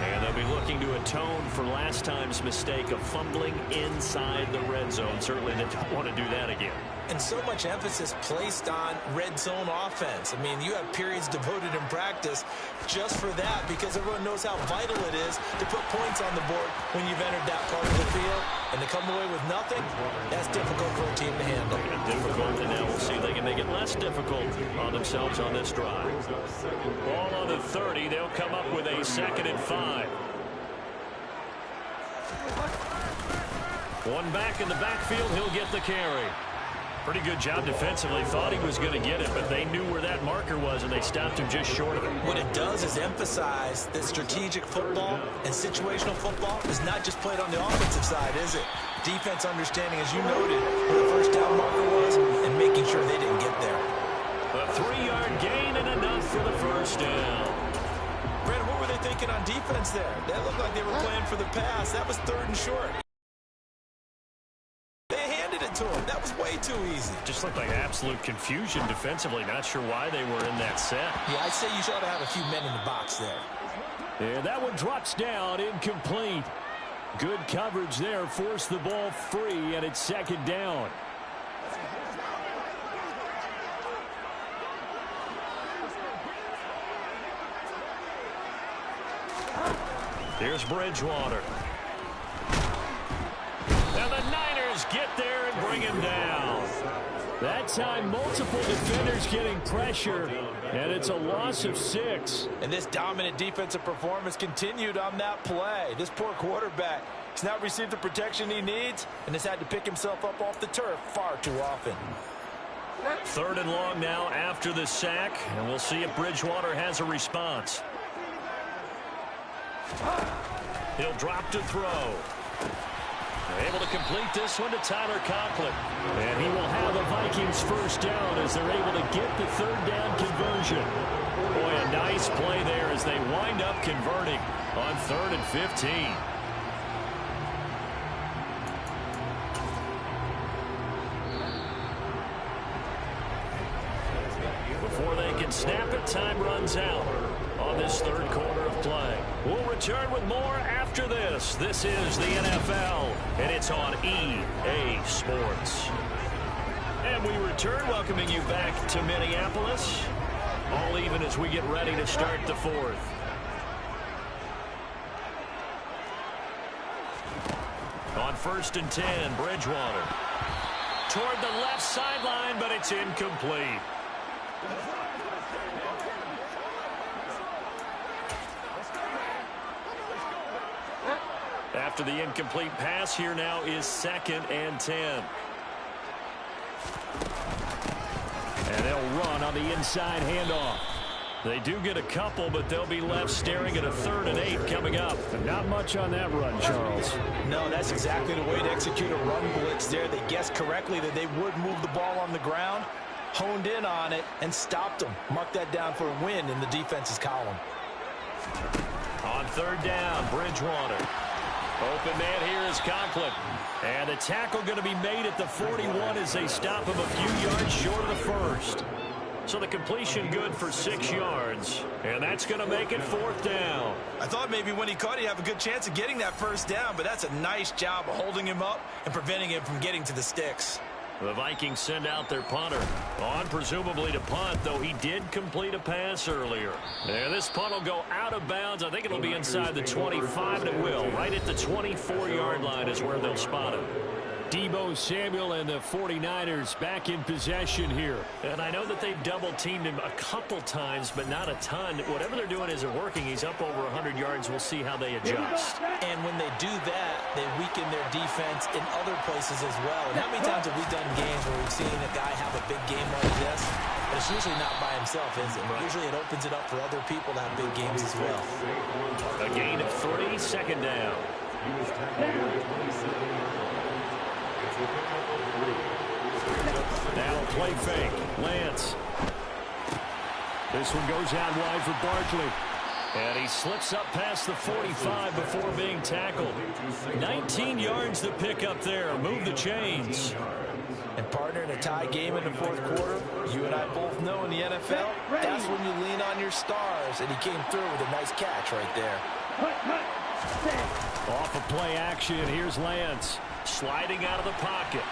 And they'll be looking to atone for last time's mistake of fumbling inside the red zone. Certainly they don't want to do that again. And so much emphasis placed on red zone offense. I mean, you have periods devoted in practice just for that because everyone knows how vital it is to put points on the board when you've entered that part of the field. And to come away with nothing, that's difficult for a team to handle. Difficult, and now we'll see if they can make it less difficult on themselves on this drive. Ball on the 30. They'll come up with a 2nd and 5. One back in the backfield. He'll get the carry. Pretty good job defensively. Thought he was going to get it, but they knew where that marker was, and they stopped him just short of it. What it does is emphasize that strategic football and situational football is not just played on the offensive side, is it? Defense understanding, as you noted, where the first down marker was and making sure they didn't get there. A 3-yard gain and enough for the first down. Brandon, what were they thinking on defense there? That looked like they were playing for the pass. That was 3rd and short. To him. That was way too easy. Just looked like absolute confusion defensively. Not sure why they were in that set. Yeah, I'd say you should have a few men in the box there. And that one drops down, incomplete. Good coverage there, forced the ball free, and it's 2nd down. Here's Bridgewater. And the Niners get there and bring him down. That time, multiple defenders getting pressure, and it's a loss of 6. And this dominant defensive performance continued on that play. This poor quarterback has not received the protection he needs and has had to pick himself up off the turf far too often. 3rd and long now after the sack, and we'll see if Bridgewater has a response. He'll drop to throw. Able to complete this one to Tyler Conklin. And he will have the Vikings first down as they're able to get the 3rd down conversion. Boy, a nice play there as they wind up converting on 3rd and 15. Before they can snap it, time runs out on this 3rd quarter of play. We'll return with more after this. This is the NFL, and it's on EA Sports. And we return, welcoming you back to Minneapolis, all even as we get ready to start the 4th. On 1st and 10, Bridgewater. Toward the left sideline, but it's incomplete. After the incomplete pass, here now is 2nd and 10. And they'll run on the inside handoff. They do get a couple, but they'll be left staring at a 3rd and 8 coming up. And not much on that run, Charles. No, that's exactly the way to execute a run blitz there. They guessed correctly that they would move the ball on the ground, honed in on it, and stopped them. Mark that down for a win in the defense's column. On 3rd down, Bridgewater. Open man here is Conklin. And the tackle going to be made at the 41 as they stop him a few yards short of the 1st. So the completion good for 6 yards. And that's going to make it 4th down. I thought maybe when he caught, he'd have a good chance of getting that 1st down, but that's a nice job of holding him up and preventing him from getting to the sticks. The Vikings send out their punter. On presumably to punt, though he did complete a pass earlier. And this punt will go out of bounds. I think it'll be inside the 25, and it will. Right at the 24-yard line is where they'll spot him. Deebo Samuel and the 49ers back in possession here. And I know that they've double-teamed him a couple times, but not a ton. Whatever they're doing isn't working. He's up over 100 yards. We'll see how they adjust. And when they do that, they weaken their defense in other places as well. And how many times have we done games where we've seen a guy have a big game like this? But it's usually not by himself, is it? Right. Usually it opens it up for other people to have big games as well. A gain of 3, 2nd down. Now play fake. Lance. This one goes out wide for Barkley. And he slips up past the 45 before being tackled. 19 yards to pick up there. Move the chains. And partner, in a tie game in the fourth quarter, you and I both know in the NFL, that's when you lean on your stars. And he came through with a nice catch right there. Off of play action, here's Lance. Sliding out of the pocket.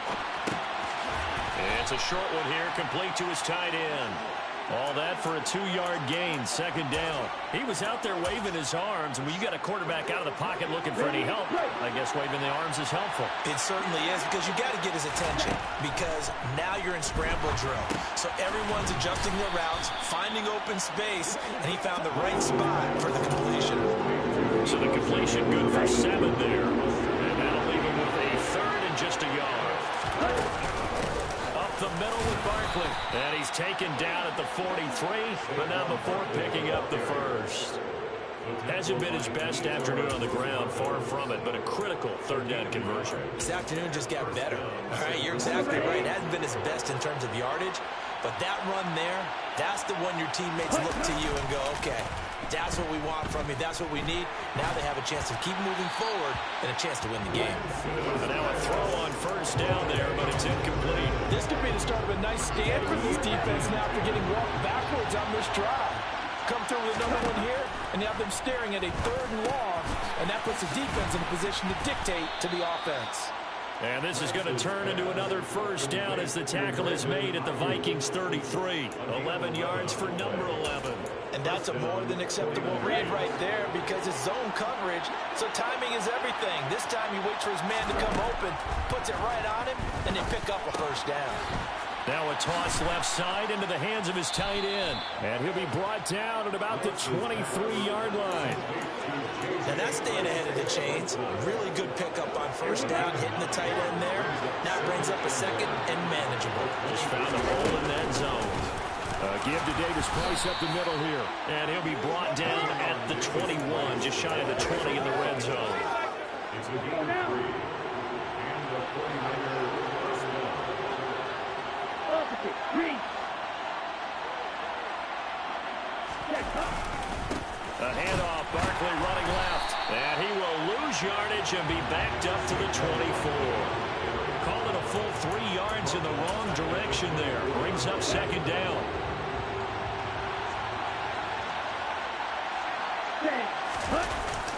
It's a short one here, complete to his tight end. All that for a 2-yard gain, second down. He was out there waving his arms, and when you got a quarterback out of the pocket looking for any help, I guess waving the arms is helpful. It certainly is, because you got to get his attention, because now you're in scramble drill. So everyone's adjusting their routes, finding open space, and he found the right spot for the completion. So the completion good for 7 there. And that'll leave him with a third and just a yard. The middle with Barkley. And he's taken down at the 43, but not before picking up the first. Hasn't been his best afternoon on the ground, far from it, but a critical third down conversion. This afternoon just got better. All right, you're exactly right. It hasn't been his best in terms of yardage, but that run there, that's the one your teammates look to you and go, okay, that's what we want from you. That's what we need. Now they have a chance to keep moving forward and a chance to win the game. And now a throw on first down there, but it's incomplete. This could be the start of a nice stand for this defense now for getting walked backwards on this drive. Come through with another one here, and you have them staring at a 3rd and long, and that puts the defense in a position to dictate to the offense. And this is going to turn into another first down as the tackle is made at the Vikings 33. 11 yards for number 11. And that's a more than acceptable read right there because it's zone coverage, so timing is everything. This time he waits for his man to come open, puts it right on him, and they pick up a first down. Now a toss left side into the hands of his tight end. And he'll be brought down at about the 23-yard line. And that's staying ahead of the chains. Really good pickup on first down, hitting the tight end there. Now brings up a second and manageable. Just found a hole in that zone. Give to Davis Price up the middle here. And he'll be brought down at the 21, just shy of the 20 in the red zone. It's a game 3, and the 49ers first down. A handoff, Barkley running left. And he will lose yardage and be backed up to the 24. Called it a full 3 yards in the wrong direction there. Brings up second down.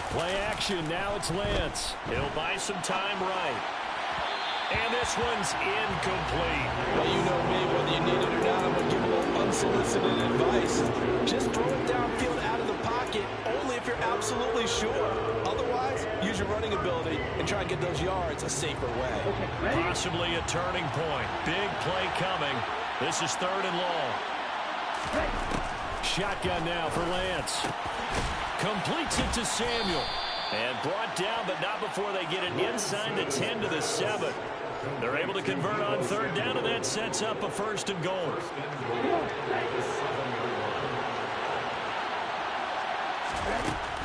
Play action, now it's Lance. He'll buy some time right. And this one's incomplete. Well, you know me, whether you need it or not, I'm going to give a little unsolicited advice. Just throw it downfield out of the pocket, only if you're absolutely sure. Otherwise, use your running ability and try and get those yards a safer way. Possibly a turning point. Big play coming. This is 3rd and long. Shotgun now for Lance. Completes it to Samuel. And brought down, but not before they get it inside the 10 to the 7. They're able to convert on 3rd down, and that sets up a 1st and goal.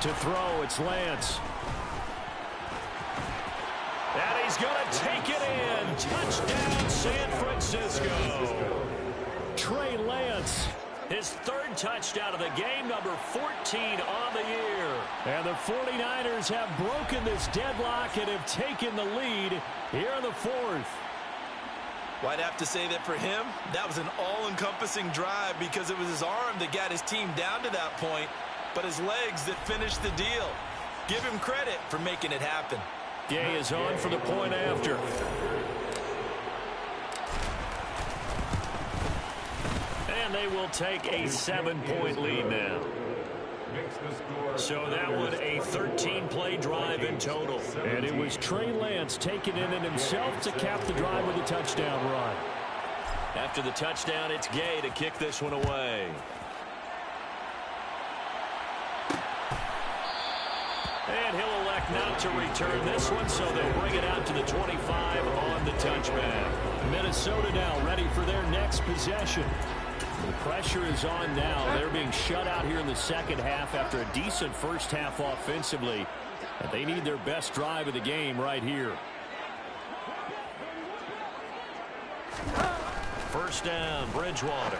To throw, it's Lance. And he's going to take it in. Touchdown, San Francisco. Trey Lance. His 3rd touchdown of the game, number 14 on the year. And the 49ers have broken this deadlock and have taken the lead here in the 4th. Well, I'd have to say that for him, that was an all-encompassing drive because it was his arm that got his team down to that point, but his legs that finished the deal. Give him credit for making it happen. Gay is on for the point after. And they will take a 7-point lead now. So that was a 13-play drive in total. And it was Trey Lance taking it in himself to cap the drive with a touchdown run. After the touchdown, it's Gay to kick this one away. And he'll elect not to return this one, so they'll bring it out to the 25 on the touchback. Minnesota now ready for their next possession. The pressure is on now. They're being shut out here in the second half after a decent first half offensively. And they need their best drive of the game right here. First down, Bridgewater.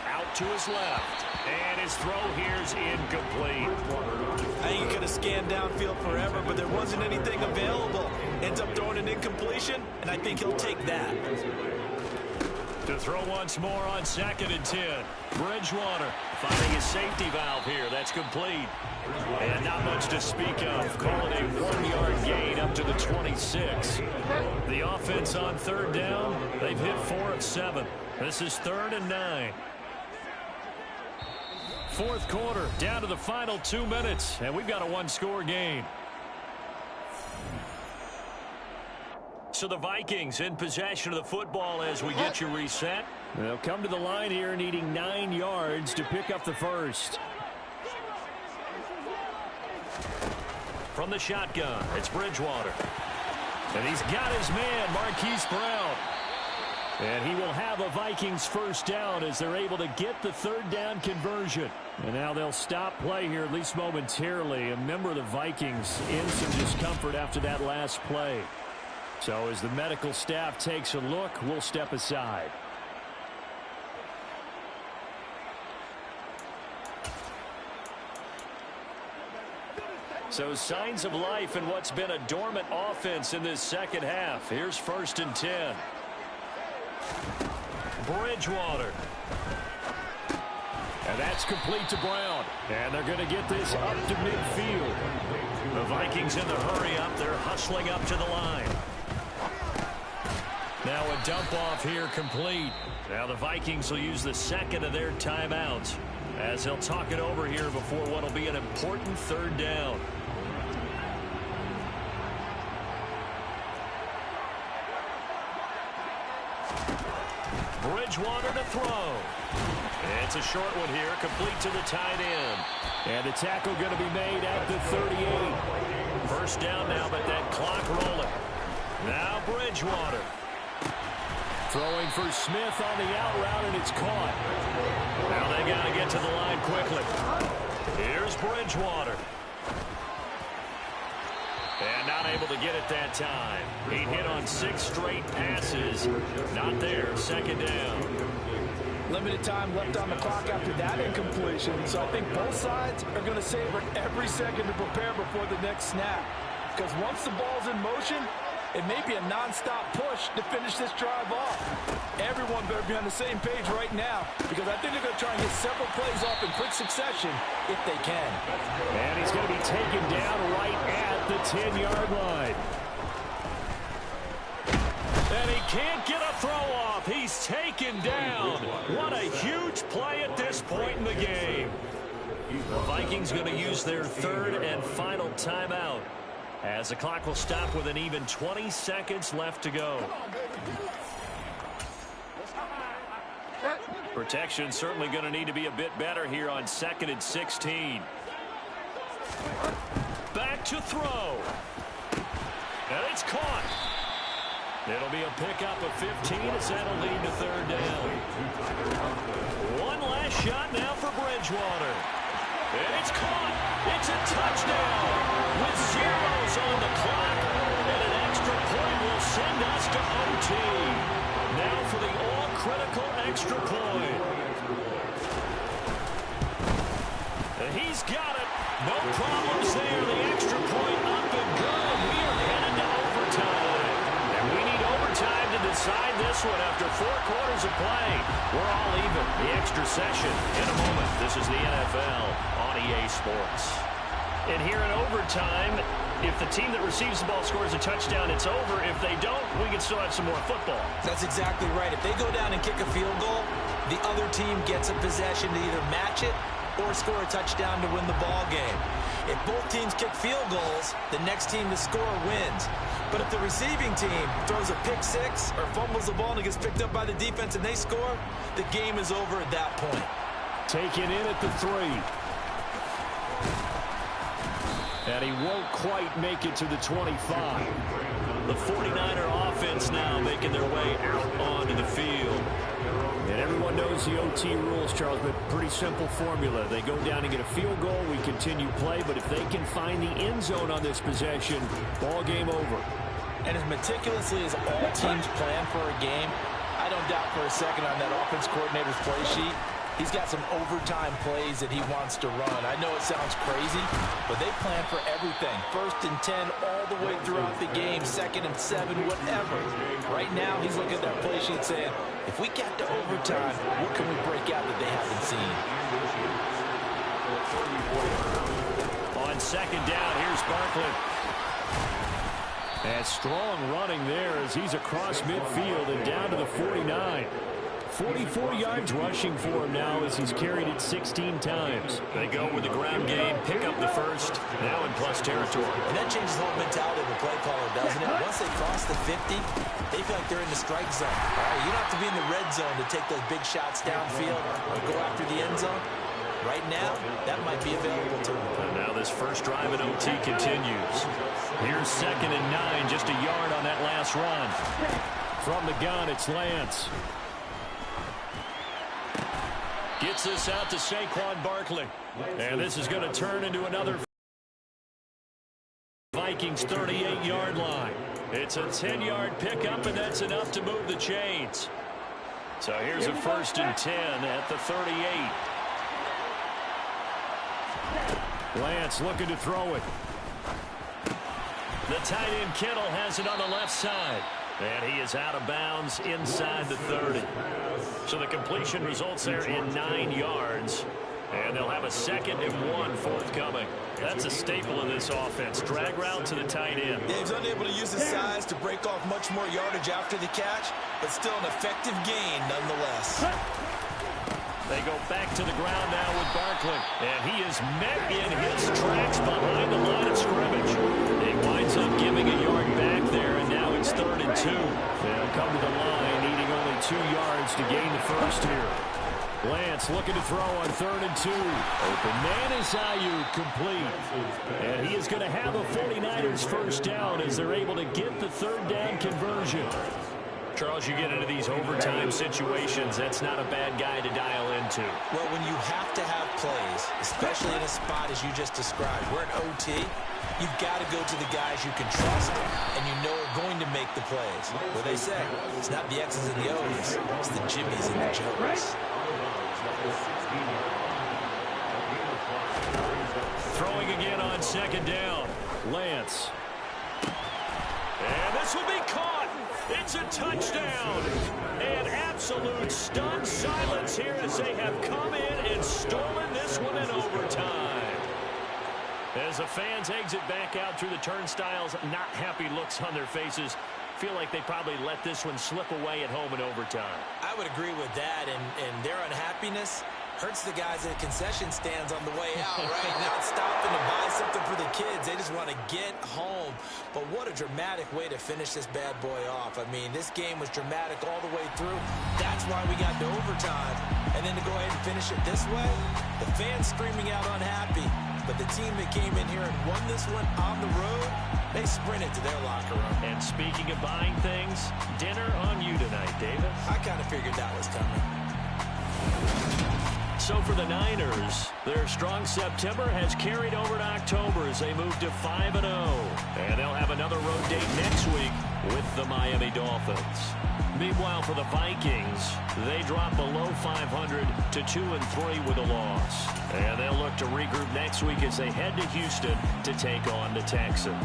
Out to his left. And his throw here's incomplete. I think he could have scanned downfield forever, but there wasn't anything available. Ends up throwing an incompletion, and I think he'll take that. To throw once more on 2nd and 10. Bridgewater finding his safety valve here. That's complete. And not much to speak of. Call it a 1-yard gain up to the 26. The offense on 3rd down. They've hit 4 of 7. This is 3rd and 9. 4th quarter, down to the final 2 minutes, and we've got a 1-score game. So the Vikings in possession of the football as we get you reset. They'll come to the line here needing 9 yards to pick up the first. From the shotgun, it's Bridgewater. And he's got his man, Marquise Brown. And he will have a Vikings first down as they're able to get the 3rd down conversion. And now they'll stop play here, at least momentarily. A member of the Vikings in some discomfort after that last play. So as the medical staff takes a look, we'll step aside. So signs of life in what's been a dormant offense in this second half. Here's 1st and 10. Bridgewater. And that's complete to Brown. And they're going to get this up to midfield. The Vikings in the hurry up. They're hustling up to the line. Now a dump off here complete. Now the Vikings will use the 2nd of their timeouts as they'll talk it over here before what will be an important 3rd down. Bridgewater to throw. It's a short one here, complete to the tight end. And the tackle going to be made at the 38. First down now, but that clock rolling. Now Bridgewater. Throwing for Smith on the out route, and it's caught. Now they got to get to the line quickly. Here's Bridgewater. And not able to get it that time. He hit on 6 straight passes. Not there. 2nd down. Limited time left on the clock after that incompletion. So I think both sides are going to savor every second to prepare before the next snap. Because once the ball's in motion, it may be a non-stop push to finish this drive off. Everyone better be on the same page right now, because I think they're going to try and get several plays off in quick succession if they can. And he's going to be taken down right at the 10-yard line. And he can't get a throw off. He's taken down. What a huge play at this point in the game. The Vikings going to use their 3rd and final timeout, as the clock will stop with an even 20 seconds left to go. Protection certainly going to need to be a bit better here on 2nd and 16. Back to throw. And it's caught. It'll be a pickup of 15 as that'll lead to 3rd down. One last shot now for Bridgewater. And it's caught. It's a touchdown with zeros on the clock. And an extra point will send us to OT. Now for the all-critical extra point. And he's got it. No problems there. The extra point up and good. We are headed to overtime. And we need overtime to decide this one after 4 quarters of play. We're all even. The extra session in a moment. This is the NFL on EA Sports. And here in overtime, if the team that receives the ball scores a touchdown, it's over. If they don't, we can still have some more football. That's exactly right. If they go down and kick a field goal, the other team gets a possession to either match it or score a touchdown to win the ball game. If both teams kick field goals, the next team to score wins. But if the receiving team throws a pick 6 or fumbles the ball and it gets picked up by the defense and they score, the game is over at that point. Taken in at the 3. And he won't quite make it to the 25. The 49er offense now making their way out onto the field. And everyone knows the OT rules, Charles, but pretty simple formula. They go down and get a field goal, we continue play, but if they can find the end zone on this possession, ball game over. And as meticulously as all teams plan for a game, I don't doubt for a second on that offense coordinator's play sheet, He's got some overtime plays that he wants to run. I know it sounds crazy, but they plan for everything. 1st and 10 all the way throughout the game, 2nd and 7, whatever. Right now, he's looking at that play sheet saying, if we get to overtime, what can we break out that they haven't seen? On 2nd down, here's Barkley. And strong running there as he's across midfield and down to the 49. 44 yards rushing for him now as he's carried it 16 times. They go with the ground game, pick up the first, now in plus territory. And that changes the whole mentality of the play caller, doesn't it? Once they cross the 50, they feel like they're in the strike zone. All right, you don't have to be in the red zone to take those big shots downfield or go after the end zone. Right now, that might be available to them. And now this first drive in OT continues. Here's 2nd and 9, just a yard on that last run. From the gun, it's Lance. Gets this out to Saquon Barkley. And this is going to turn into another Vikings 38-yard line. It's a 10-yard pickup, and that's enough to move the chains. So here's a 1st and 10 at the 38. Lance looking to throw it. The tight end Kittle has it on the left side. And he is out of bounds inside the 30. So the completion results there in 9 yards. And they'll have a 2nd and 1 forthcoming. That's a staple of this offense. Drag route to the tight end. Yeah, he's unable to use his size to break off much more yardage after the catch, but still an effective gain nonetheless. They go back to the ground now with Barkley. And he is met in his tracks behind the line of scrimmage. He winds up giving a yard back there, and now it's 3rd and 2. They'll come to the line, needing only 2 yards to gain the first here. Lance looking to throw on 3rd and 2. Open man is Ayuk, complete. And he is going to have a 49ers first down as they're able to get the 3rd down conversion. Charles, you get into these overtime situations, that's not a bad guy to dial into. Well, when you have to have plays, especially in a spot as you just described, we're in OT, you've got to go to the guys you can trust and you know are going to make the plays. What they say, it's not the X's and the O's, it's the Jimmies and the Joes. Throwing again on 2nd down. Lance. And this will be caught. It's a touchdown. And absolute stunned silence here as they have come in and stolen this one in overtime. As the fans exit back out through the turnstiles, not happy looks on their faces. Feel like they probably let this one slip away at home in overtime. I would agree with that, and their unhappiness hurts the guys at concession stands on the way out, right? Not stopping to buy something for the kids. They just want to get home. But what a dramatic way to finish this bad boy off. I mean, this game was dramatic all the way through. That's why we got to overtime. And then to go ahead and finish it this way, the fans screaming out unhappy. But the team that came in here and won this one on the road, they sprinted to their locker room. And speaking of buying things, dinner on you tonight, David. I kind of figured that was coming. So for the Niners, their strong September has carried over to October as they move to 5-0. And they'll have another road date next week with the Miami Dolphins. Meanwhile, for the Vikings, they drop below 500 to 2-3 with a loss. And they'll look to regroup next week as they head to Houston to take on the Texans.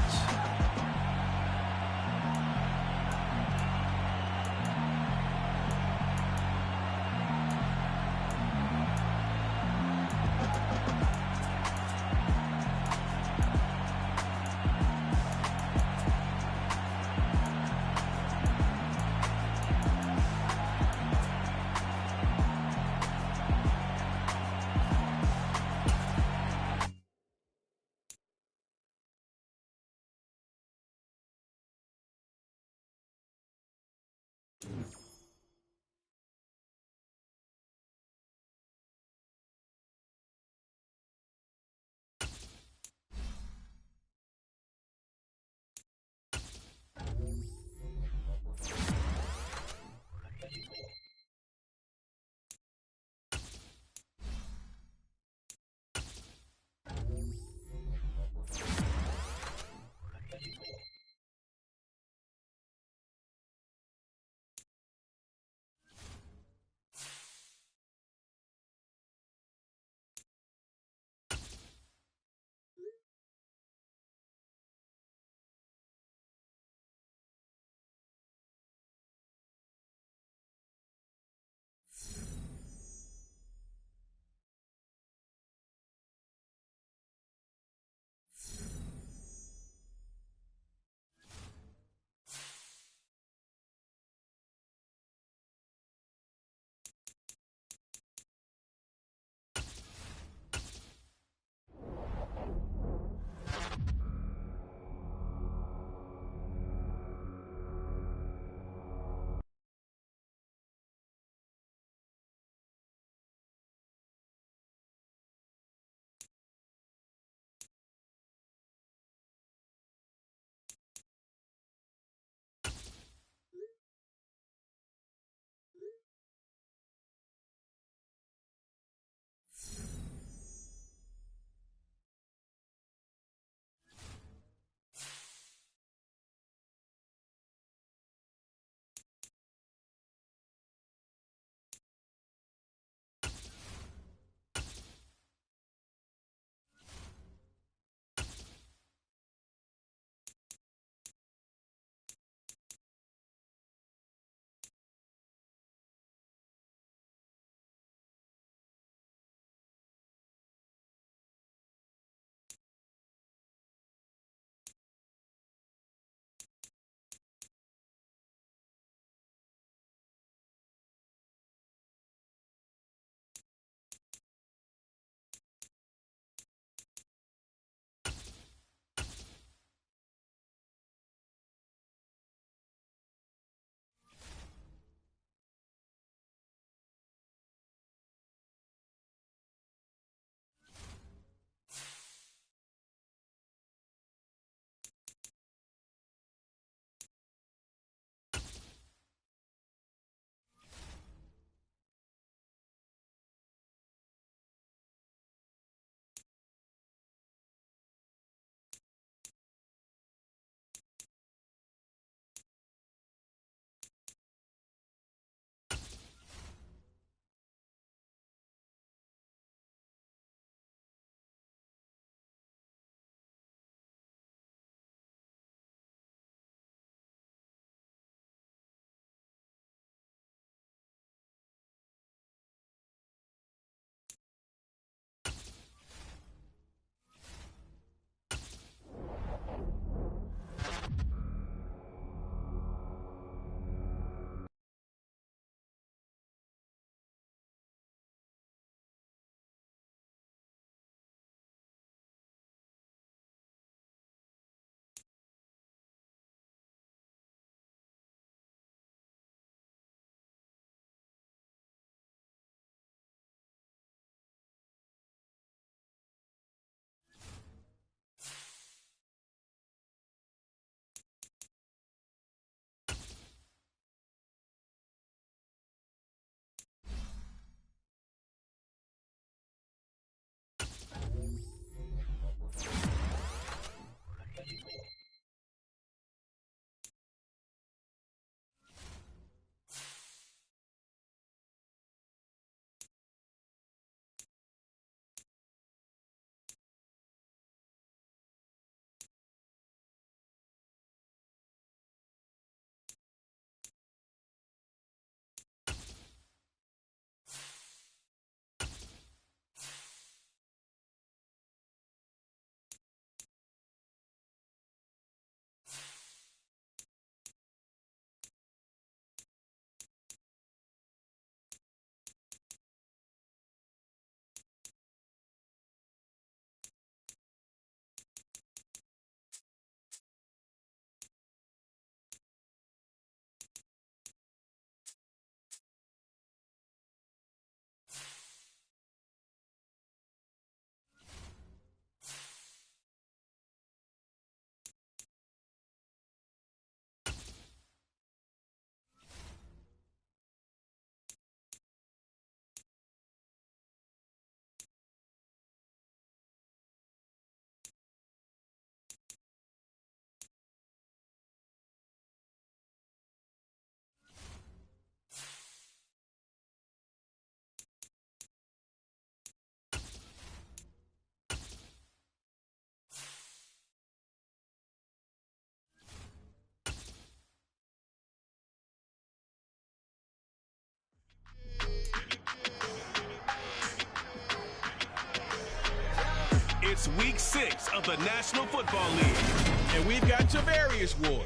It's Week 6 of the National Football League. And we've got Trey Were,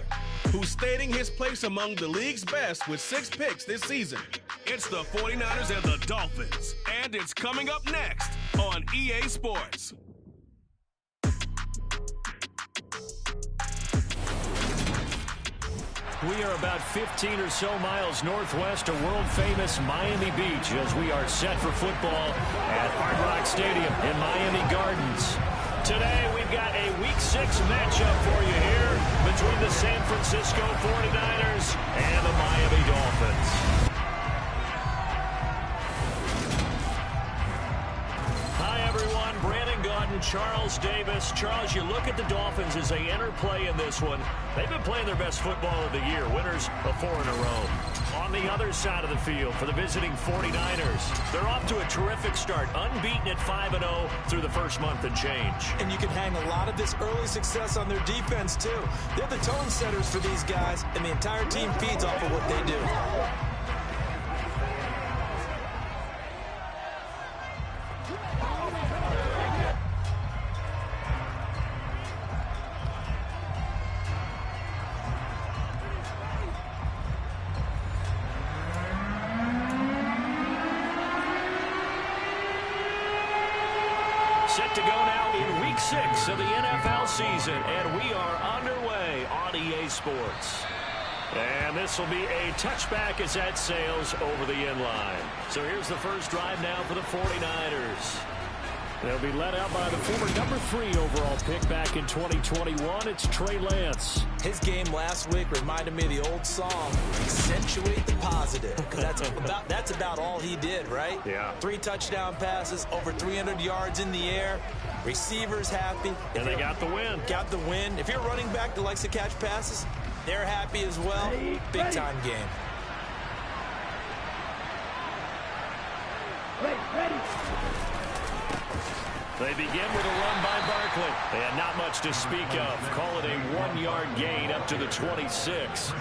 who's stating his place among the league's best with 6 picks this season. It's the 49ers and the Dolphins. And it's coming up next on EA Sports. We are about 15 or so miles northwest of world-famous Miami Beach as we are set for football at Hard Rock Stadium in Miami Gardens. Today, we've got a Week 6 matchup for you here between the San Francisco 49ers and the Miami Dolphins. Hi, everyone. Brandon Gaudin, Charles Davis. Charles, you look at the Dolphins as they enter play in this one. They've been playing their best football of the year, winners of 4 in a row. On the other side of the field for the visiting 49ers, they're off to a terrific start, unbeaten at 5-0 through the first month and change. And you can hang a lot of this early success on their defense, too. They're the tone setters for these guys, and the entire team feeds off of what they do. Set to go now in Week 6 of the NFL season, and we are underway on EA Sports. And this will be a touchback as that sails over the end line. So here's the first drive now for the 49ers. They'll be led out by the former number 3 overall pick back in 2021. It's Trey Lance. His game last week reminded me of the old song, Accentuate the Positive. That's about all he did, right? Yeah. 3 touchdown passes, over 300 yards in the air. Receivers happy. And they got the win. Got the win. If you're a running back that likes to catch passes, they're happy as well. Big-time game. Ready. They begin with a run by Barkley. And not much to speak of. Call it a 1-yard gain up to the 26.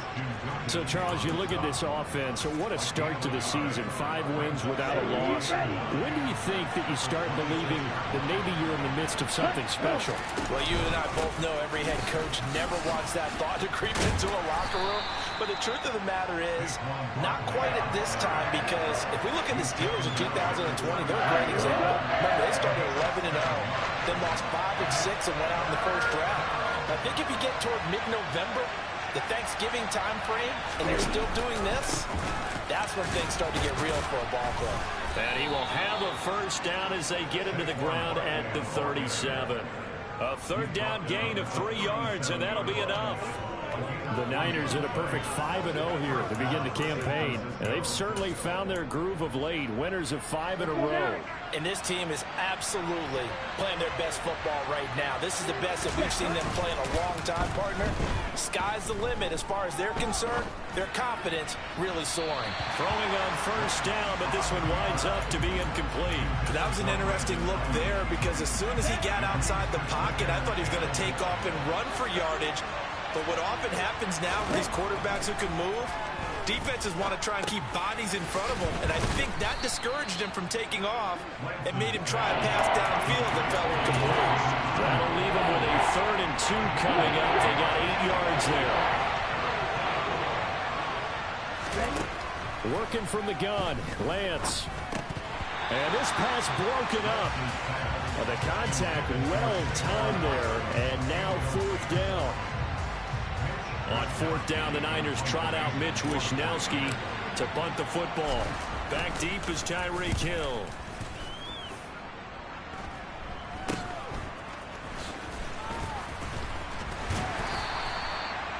So, Charles, you look at this offense. What a start to the season. 5 wins without a loss. When do you think that you start believing that maybe you're in the midst of something special? Well, you and I both know every head coach never wants that thought to creep into a locker room. But the truth of the matter is, not quite at this time, because if we look at the Steelers in 2020, they're a great example. Remember, they started 11-0, then lost 5 and 6 and went out in the first round. I think if you get toward mid-November, the Thanksgiving time frame, and you're still doing this, that's when things start to get real for a ball club. And he will have a first down as they get into the ground at the 37. A third down gain of 3 yards, and that'll be enough. The Niners in a perfect 5-0 here to begin the campaign. And they've certainly found their groove of late, winners of 5 in a row. And this team is absolutely playing their best football right now. This is the best that we've seen them play in a long time, partner. Sky's the limit as far as they're concerned. Their confidence really soaring. Throwing on first down, but this one winds up to be incomplete. That was an interesting look there, because as soon as he got outside the pocket, I thought he was going to take off and run for yardage. But what often happens now with these quarterbacks who can move, defenses want to try and keep bodies in front of them, and I think that discouraged him from taking off and made him try a pass downfield that fell incomplete. That'll leave him with a 3rd and 2 coming up. They got 8 yards there. Working from the gun, Lance. And this pass broken up. The contact well timed there, and now 4th down. On 4th down, the Niners trot out Mitch Wishnowski to punt the football. Back deep is Tyreek Hill.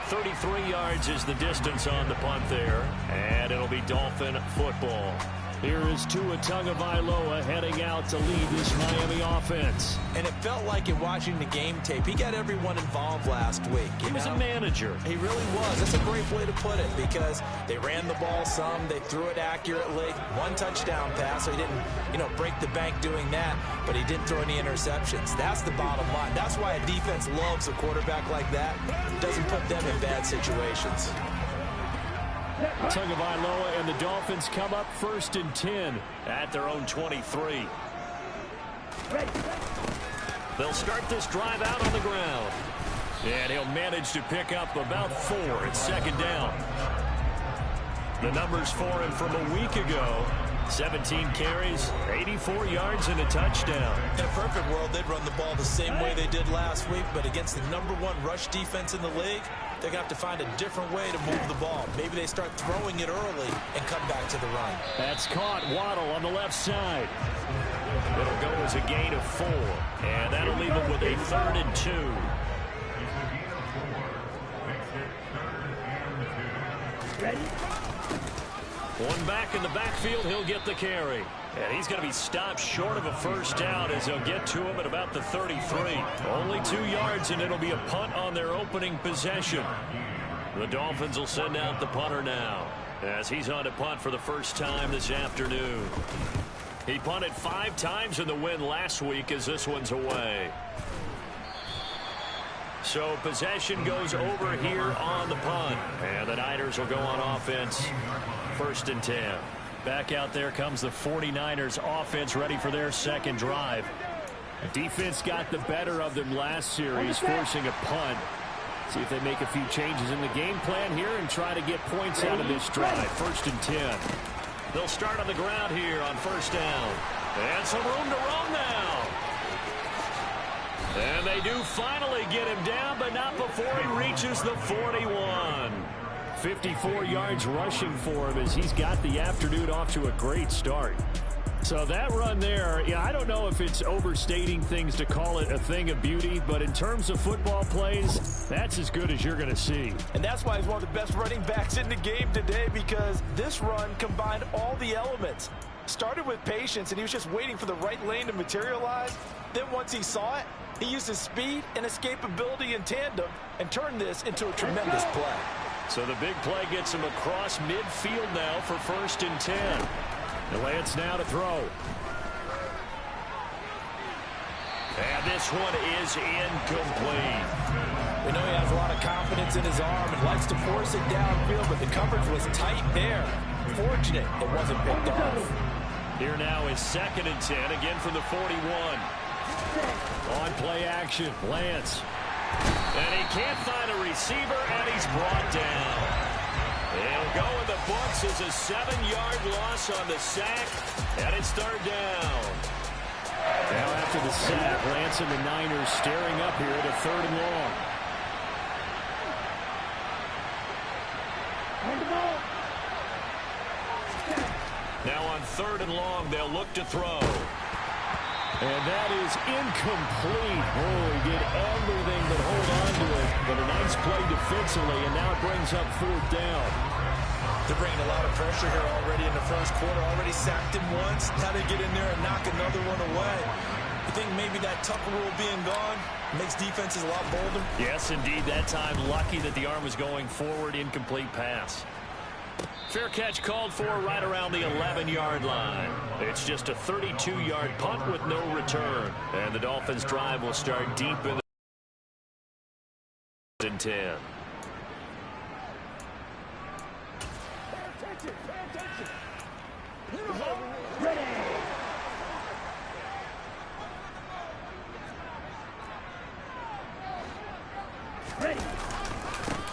.33 yards is the distance on the punt there, and it'll be Dolphin football. Here is Tua Tagovailoa heading out to lead this Miami offense. And it felt like in watching the game tape, he got everyone involved last week. He was a manager. He really was. That's a great way to put it, because they ran the ball some, they threw it accurately. 1 touchdown pass, so he didn't, break the bank doing that, but he didn't throw any interceptions. That's the bottom line. That's why a defense loves a quarterback like that. It doesn't put them in bad situations. Tagovailoa and the Dolphins come up 1st and 10 at their own 23. They'll start this drive out on the ground. And he'll manage to pick up about 4 at second down. The numbers for him from a week ago: 17 carries, 84 yards, and a touchdown. In a perfect world, they'd run the ball the same way they did last week, but against the #1 rush defense in the league, they're going to have to find a different way to move the ball. Maybe they start throwing it early and come back to the run. That's caught. Waddle on the left side. It'll go as a gain of 4, and that'll leave him with a 3rd and 2. One back in the backfield, he'll get the carry. And he's going to be stopped short of a first down as they'll get to him at about the 33. Only 2 yards, and it'll be a punt on their opening possession. The Dolphins will send out the punter now as he's on to punt for the first time this afternoon. He punted 5 times in the win last week as this one's away. So possession goes over here on the punt. And the Niners will go on offense. 1st and 10. Back out there comes the 49ers offense, ready for their second drive. The defense got the better of them last series, forcing a punt. See if they make a few changes in the game plan here and try to get points out of this drive. 1st and 10. They'll start on the ground here on 1st down. And some room to roam now. And they do finally get him down, but not before he reaches the 41. 54 yards rushing for him as he's got the afternoon off to a great start. So that run there, yeah, I don't know if it's overstating things to call it a thing of beauty, but in terms of football plays, that's as good as you're going to see. And that's why he's one of the best running backs in the game today, because this run combined all the elements. Started with patience, and he was just waiting for the right lane to materialize. Then once he saw it, he used his speed and escapability in tandem and turned this into a tremendous play. So the big play gets him across midfield now for 1st and 10. And Lance now to throw. And this one is incomplete. We know he has a lot of confidence in his arm and likes to force it downfield, but the coverage was tight there. Fortunate it wasn't picked off. Here now is 2nd and 10, again from the 41. On play action, Lance. And he can't find a receiver, and he's brought down. He'll go in the books as a 7-yard loss on the sack, and it's 3rd down. Now after the sack, Lance and the Niners staring up here at a 3rd and long. Now on 3rd and long, they'll look to throw. And that is incomplete. Oh, he did everything but hold on to it. But a nice play defensively, and now it brings up 4th down. They're bringing a lot of pressure here already in the first quarter. Already sacked him once. Now they get in there and knock another one away. You think maybe that Tucker rule being gone makes defenses a lot bolder? Yes, indeed. That time, lucky that the arm was going forward. Incomplete pass. Fair catch called for right around the 11-yard line. It's just a 32-yard punt with no return. And the Dolphins' drive will start deep in the 10.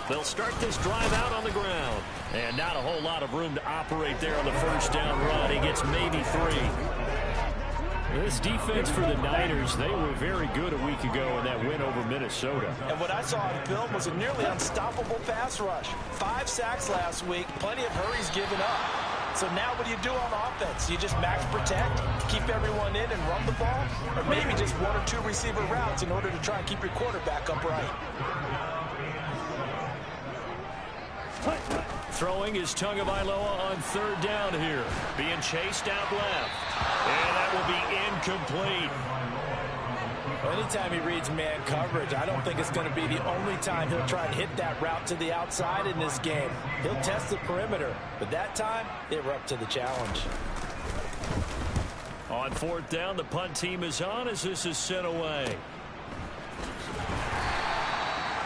They'll start this drive out on the ground. And not a whole lot of room to operate there on the 1st down run. He gets maybe 3. This defense for the Niners, they were very good a week ago in that win over Minnesota. And what I saw on film was a nearly unstoppable pass rush. 5 sacks last week, plenty of hurries given up. So now what do you do on offense? You just max protect, keep everyone in and run the ball? Or maybe just 1 or 2 receiver routes in order to try and keep your quarterback upright? Throwing is Tagovailoa on 3rd down here. Being chased out left. And that will be incomplete. Anytime he reads man coverage, I don't think it's going to be the only time he'll try and hit that route to the outside in this game. He'll test the perimeter, but that time, they were up to the challenge. On 4th down, the punt team is on as this is sent away.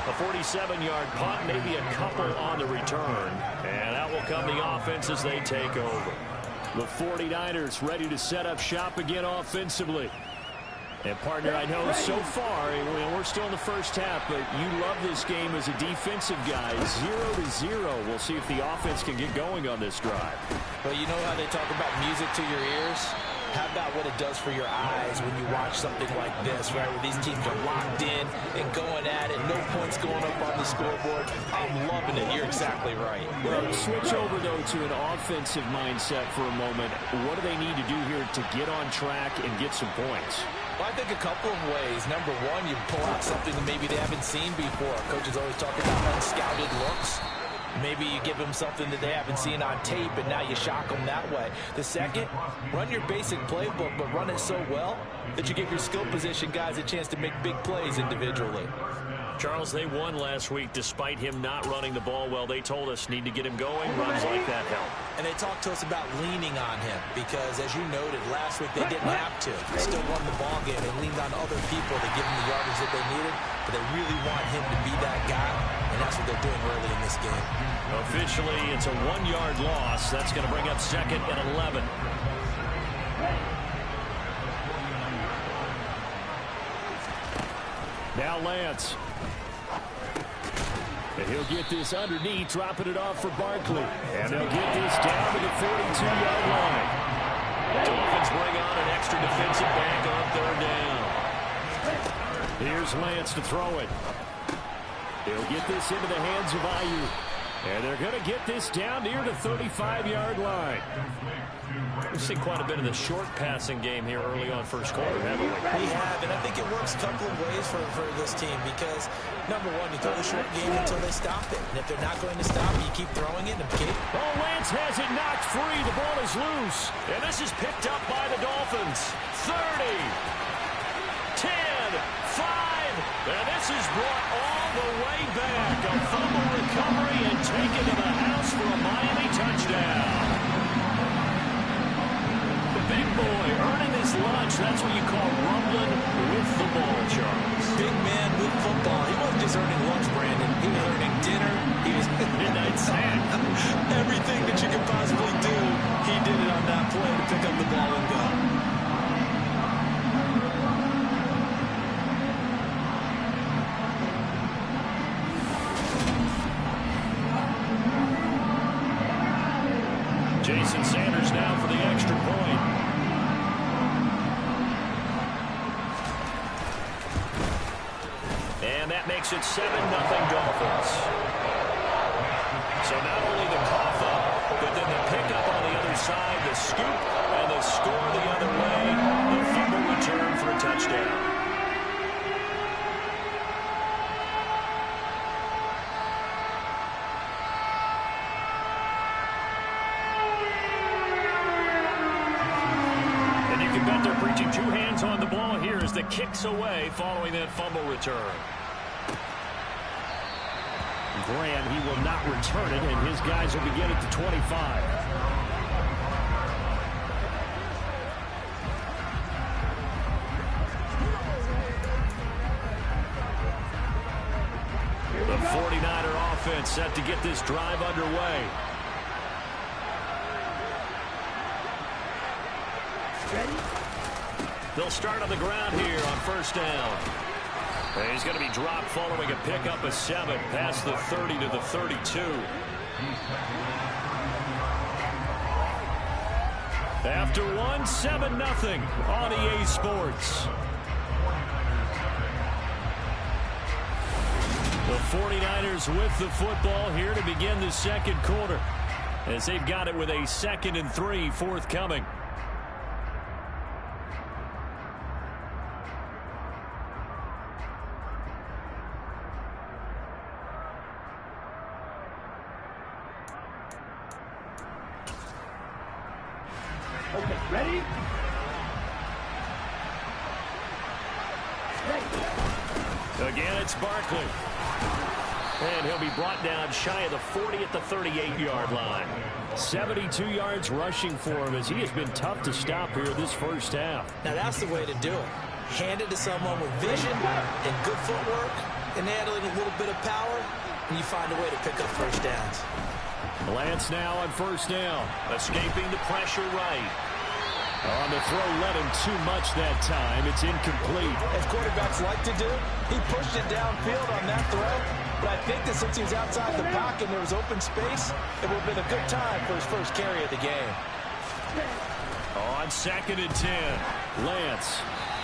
A 47-yard punt, maybe a couple on the return. And out will come the offense as they take over. The 49ers ready to set up shop again offensively. And, partner, I know so far, we're still in the first half, but you love this game as a defensive guy. 0-0. We'll see if the offense can get going on this drive. Well, you know how they talk about music to your ears? How about what it does for your eyes when you watch something like this, right, where these teams are locked in and going at it, no points going up on the scoreboard? I'm loving it. You're exactly right. Well, switch over, though, to an offensive mindset for a moment. What do they need to do here to get on track and get some points? Well, I think a couple of ways. Number one, you pull out something that maybe they haven't seen before. Coaches always talk about unscouted looks. Maybe you give them something that they haven't seen on tape, and now you shock them that way. The second, run your basic playbook, but run it so well that you give your skill position guys a chance to make big plays individually. Charles, they won last week despite him not running the ball well. They told us need to get him going. Runs like that help. And they talked to us about leaning on him because, as you noted, last week they didn't have to. They still won the ball game. They leaned on other people to give them the yardage that they needed, but they really want him to be that guy, and that's what they're doing early in this game. Officially, it's a 1-yard loss. That's going to bring up 2nd and 11. Now Lance. And he'll get this underneath, dropping it off for Barkley. And they'll get this down to the 42-yard line. Dolphins bring on an extra defensive back on 3rd down. Here's Lance to throw it. He'll get this into the hands of Ayuk. And they're going to get this down near the 35-yard line. We've seen quite a bit of the short passing game here early on first quarter, haven't we? We have, and I think it works a couple of ways for this team because, number one, you throw the short game until they stop it. And if they're not going to stop it, you keep throwing it. Oh, Lance has it knocked free. The ball is loose. And this is picked up by the Dolphins. 30, 10, 5, and this is brought all the way back. A fumble recovery and taken to the house for a Miami touchdown. Big boy earning his lunch. That's what you call rumbling with the ball, Charles. Big man with football. He wasn't just earning lunch, Brandon. He was earning dinner. He was midnight snack. Everything that you could possibly do, he did it on that play to pick up the ball and go. Jason Sanders now for the extra point. And that makes it 7-0 Dolphins. So not only the cough up, but then the pickup on the other side, the scoop, and the score the other way. The fumble return for a touchdown. And you can bet they're preaching 2 hands on the ball here as the kicks away following that fumble return. Graham, he will not return it, and his guys will begin at the 25. The 49er offense set to get this drive underway. They'll start on the ground here on 1st down. And he's going to be dropped following a pickup of 7 past the 30 to the 32. After 1, 7-0 on EA Sports. The 49ers with the football here to begin the 2nd quarter as they've got it with a 2nd and 3 forthcoming. Okay, ready? Again, it's Barkley. And he'll be brought down shy of the 40 at the 38-yard line. 72 yards rushing for him as he has been tough to stop here this first half. Now, that's the way to do it. Hand it to someone with vision and good footwork and add a little bit of power, and you find a way to pick up first downs. Lance now on 1st down. Escaping the pressure right. On the throw, led him too much that time. It's incomplete. As quarterbacks like to do, he pushed it downfield on that throw. But I think that since he was outside the pocket and there was open space, it would have been a good time for his first carry of the game. On 2nd and 10, Lance.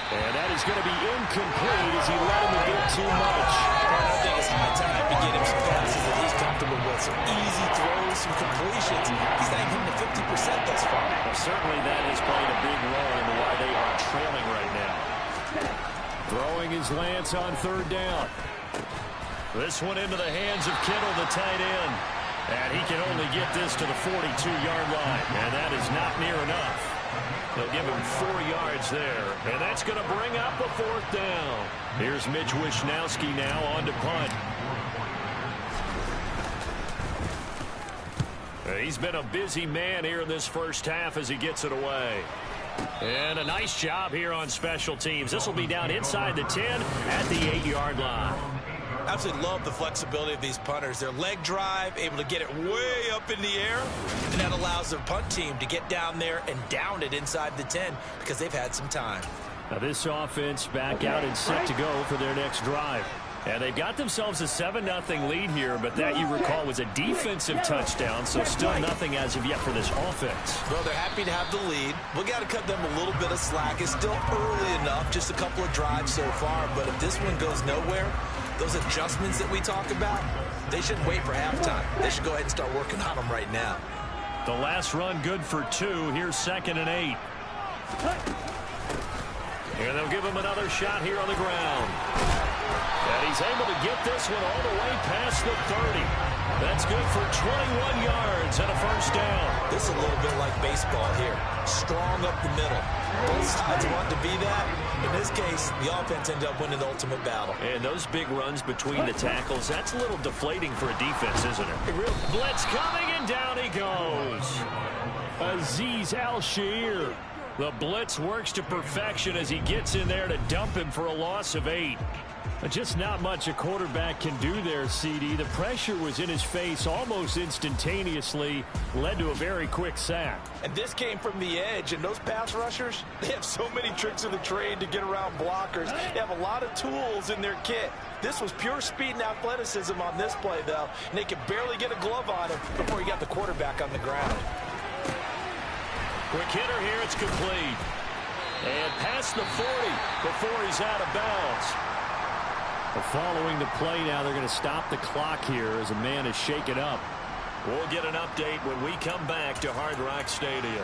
And that is going to be incomplete as he let him a bit too much. I think it's high time to get him some passes that he's comfortable with. Some easy throws, some completions. He's not even hitting the 50% thus far. Well, certainly that has played a big role in why they are trailing right now. Throwing is Lance on 3rd down. This one into the hands of Kittle, the tight end. And he can only get this to the 42-yard line. And that is not near enough. They'll give him 4 yards there. And that's going to bring up a 4th down. Here's Mitch Wishnowski now on to punt. He's been a busy man here in this first half as he gets it away. And a nice job here on special teams. This will be down inside the 10 at the 8-yard line. Absolutely love the flexibility of these punters. Their leg drive, able to get it way up in the air, and that allows their punt team to get down there and down it inside the 10 because they've had some time. Now this offense back out and set to go for their next drive. And they've got themselves a 7-0 lead here, but that, you recall, was a defensive touchdown, so still nothing as of yet for this offense. Well, they're happy to have the lead. We got to cut them a little bit of slack. It's still early enough, just a couple of drives so far, but if this one goes nowhere, those adjustments that we talk about, they shouldn't wait for halftime. They should go ahead and start working on them right now. The last run good for 2. Here's 2nd and 8. And they'll give him another shot here on the ground. And he's able to get this one all the way past the 30. That's good for 21 yards and a first down. This is a little bit like baseball here. Strong up the middle. Both sides want to be that. In this case, the offense ended up winning the ultimate battle. And those big runs between the tackles, that's a little deflating for a defense, isn't it? Blitz coming, and down he goes. Azeez Al-Shaair. The blitz works to perfection as he gets in there to dump him for a loss of 8. Just not much a quarterback can do there, CD. The pressure was in his face almost instantaneously, led to a very quick sack. And this came from the edge, and those pass rushers, they have so many tricks of the trade to get around blockers. They have a lot of tools in their kit. This was pure speed and athleticism on this play, though, and they could barely get a glove on him before he got the quarterback on the ground. Quick hitter here, it's complete. And past the 40 before he's out of bounds. Following the play now, they're going to stop the clock here as a man is shaken up. We'll get an update when we come back to Hard Rock Stadium.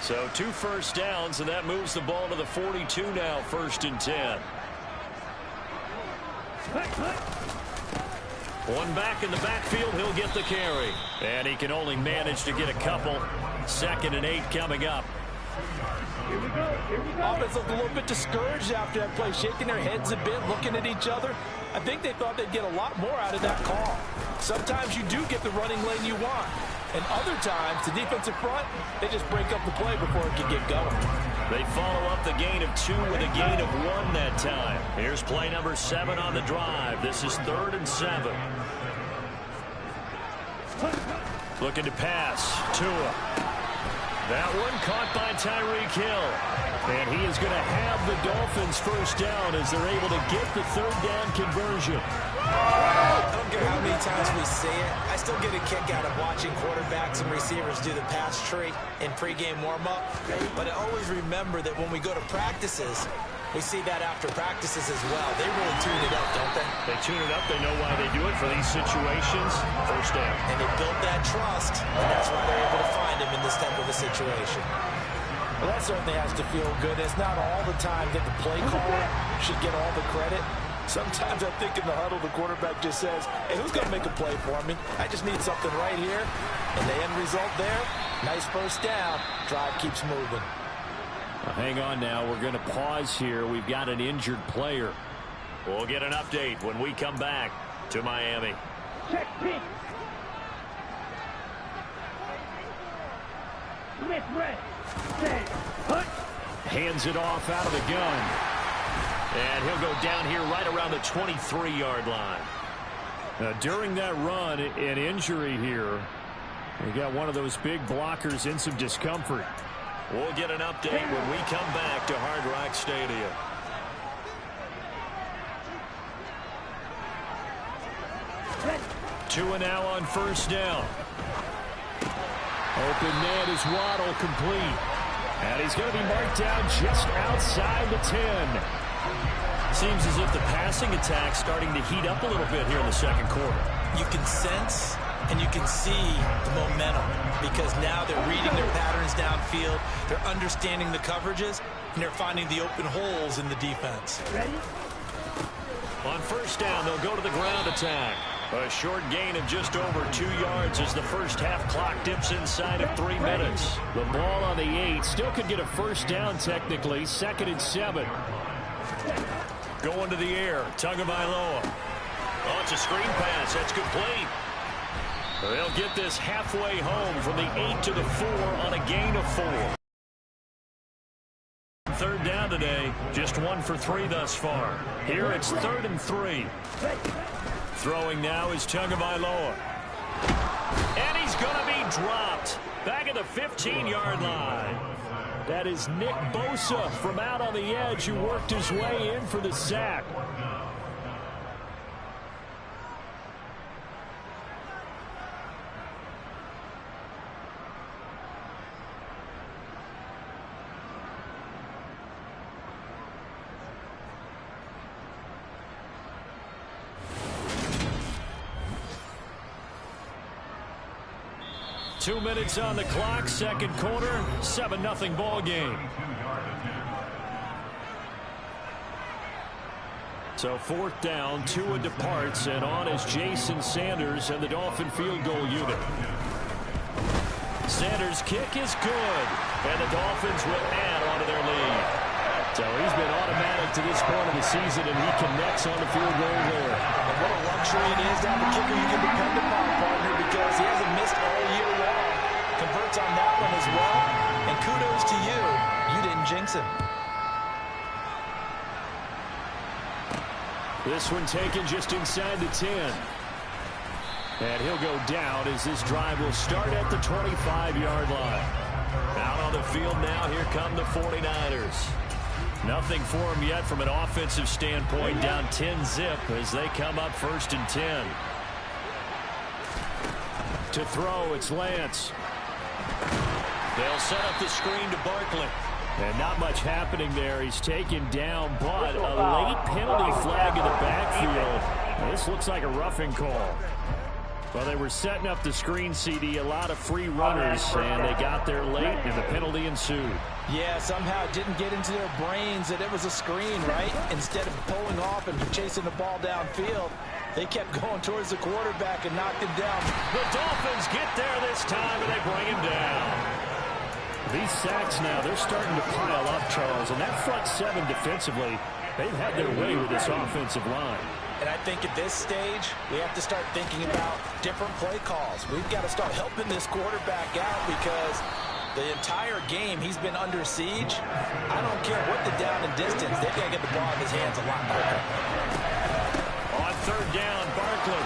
So 2 first downs, and that moves the ball to the 42 now, 1st and 10. One back in the backfield, he'll get the carry. And he can only manage to get a couple. 2nd and 8 coming up. Offense looked a little bit discouraged after that play, shaking their heads a bit, looking at each other. I think they thought they'd get a lot more out of that call. Sometimes you do get the running lane you want, and other times, the defensive front, they just break up the play before it can get going. They follow up the gain of 2 with a gain of 1 that time. Here's play number 7 on the drive. This is 3rd and 7. Looking to pass. Tua. That one caught by Tyreek Hill. And he is going to have the Dolphins first down as they're able to get the 3rd down conversion. I don't care how many times we say it, I still get a kick out of watching quarterbacks and receivers do the pass tree in pregame warm-up. But I always remember that when we go to practices, we see that after practices as well. They really tune it up, don't they? They tune it up. They know why they do it for these situations. First down. And they build that trust, and that's why they're able to find him in this type of a situation. Well, that certainly has to feel good. It's not all the time that the play caller should get all the credit. Sometimes I think in the huddle, the quarterback just says, hey, who's going to make a play for me? I just need something right here. And the end result there, nice first down. Drive keeps moving. Hang on now. We're going to pause here. We've got an injured player. We'll get an update when we come back to Miami. Check pitch. Smith red. Set. Hunt. Hands it off out of the gun. And he'll go down here right around the 23-yard line. During that run, an injury here. We got one of those big blockers in some discomfort. We'll get an update when we come back to Hard Rock Stadium. Two and now on first down. Open man is Waddle, complete. And he's going to be marked down just outside the 10. Seems as if the passing attack's starting to heat up a little bit here in the second quarter. You can sense and you can see the momentum because now they're reading their patterns downfield, they're understanding the coverages, and they're finding the open holes in the defense. Ready? On first down, they'll go to the ground attack. A short gain of just over 2 yards as the first half clock dips inside of 3 minutes. The ball on the 8 still could get a first down technically. 2nd and 7. Going to the air. Tagovailoa. Oh, it's a screen pass. That's complete. They'll get this halfway home from the 8 to the 4 on a gain of 4. Third down today. Just 1 for 3 thus far. Here it's 3rd and 3. Throwing now is Tagovailoa. And he's going to be dropped. Back at the 15-yard line. That is Nick Bosa from out on the edge who worked his way in for the sack. Two minutes on the clock, second quarter, 7-0 ball game. So 4th down, Tua departs, and on is Jason Sanders and the Dolphin field goal unit. Sanders' kick is good, and the Dolphins will add onto their lead. So he's been automatic to this point of the season, and he connects on the field goal there. And what a luxury it is to have a kicker you can depend upon, partner, because he hasn't missed all year long. Converts on that one as well, and kudos to you. You didn't jinx him. This one taken just inside the 10. And he'll go down as this drive will start at the 25-yard line. Out on the field now, here come the 49ers. Nothing for them yet from an offensive standpoint, down 10-zip as they come up 1st and 10. To throw, it's Lance. They'll set up the screen to Barkley. And not much happening there. He's taken down, but a late penalty flag in the backfield. This looks like a roughing call. Well, they were setting up the screen, CD, a lot of free runners, and they got there late, and the penalty ensued. Yeah, somehow it didn't get into their brains that it was a screen, right? Instead of pulling off and chasing the ball downfield, they kept going towards the quarterback and knocked him down. The Dolphins get there this time, and they bring him down. These sacks now, they're starting to pile up, Charles, and that front 7 defensively, they've had their way with this offensive line. And I think at this stage, we have to start thinking about different play calls. We've got to start helping this quarterback out because the entire game he's been under siege. I don't care what the down and distance. They've got to get the ball in his hands a lot quicker. On 3rd down, Barkley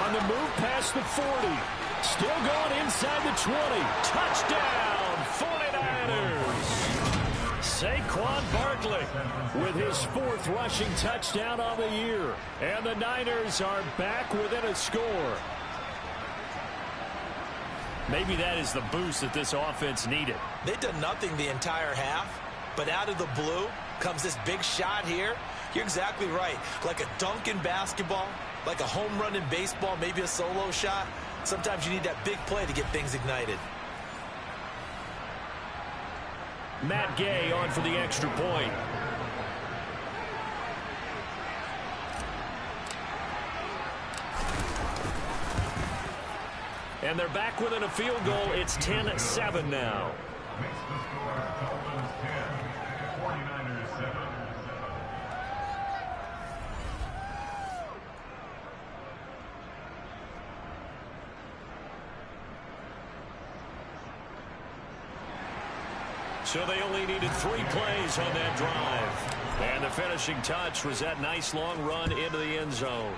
on the move past the 40. Still going inside the 20. Touchdown, 49ers. Saquon Barkley with his 4th rushing touchdown on the year. And the Niners are back within a score. Maybe that is the boost that this offense needed. They've done nothing the entire half, but out of the blue comes this big shot here. You're exactly right. Like a dunk in basketball, like a home run in baseball, maybe a solo shot. Sometimes you need that big play to get things ignited. Matt Gay on for the extra point. And they're back within a field goal. It's 10-7 now. So they only needed 3 plays on that drive. And the finishing touch was that nice long run into the end zone.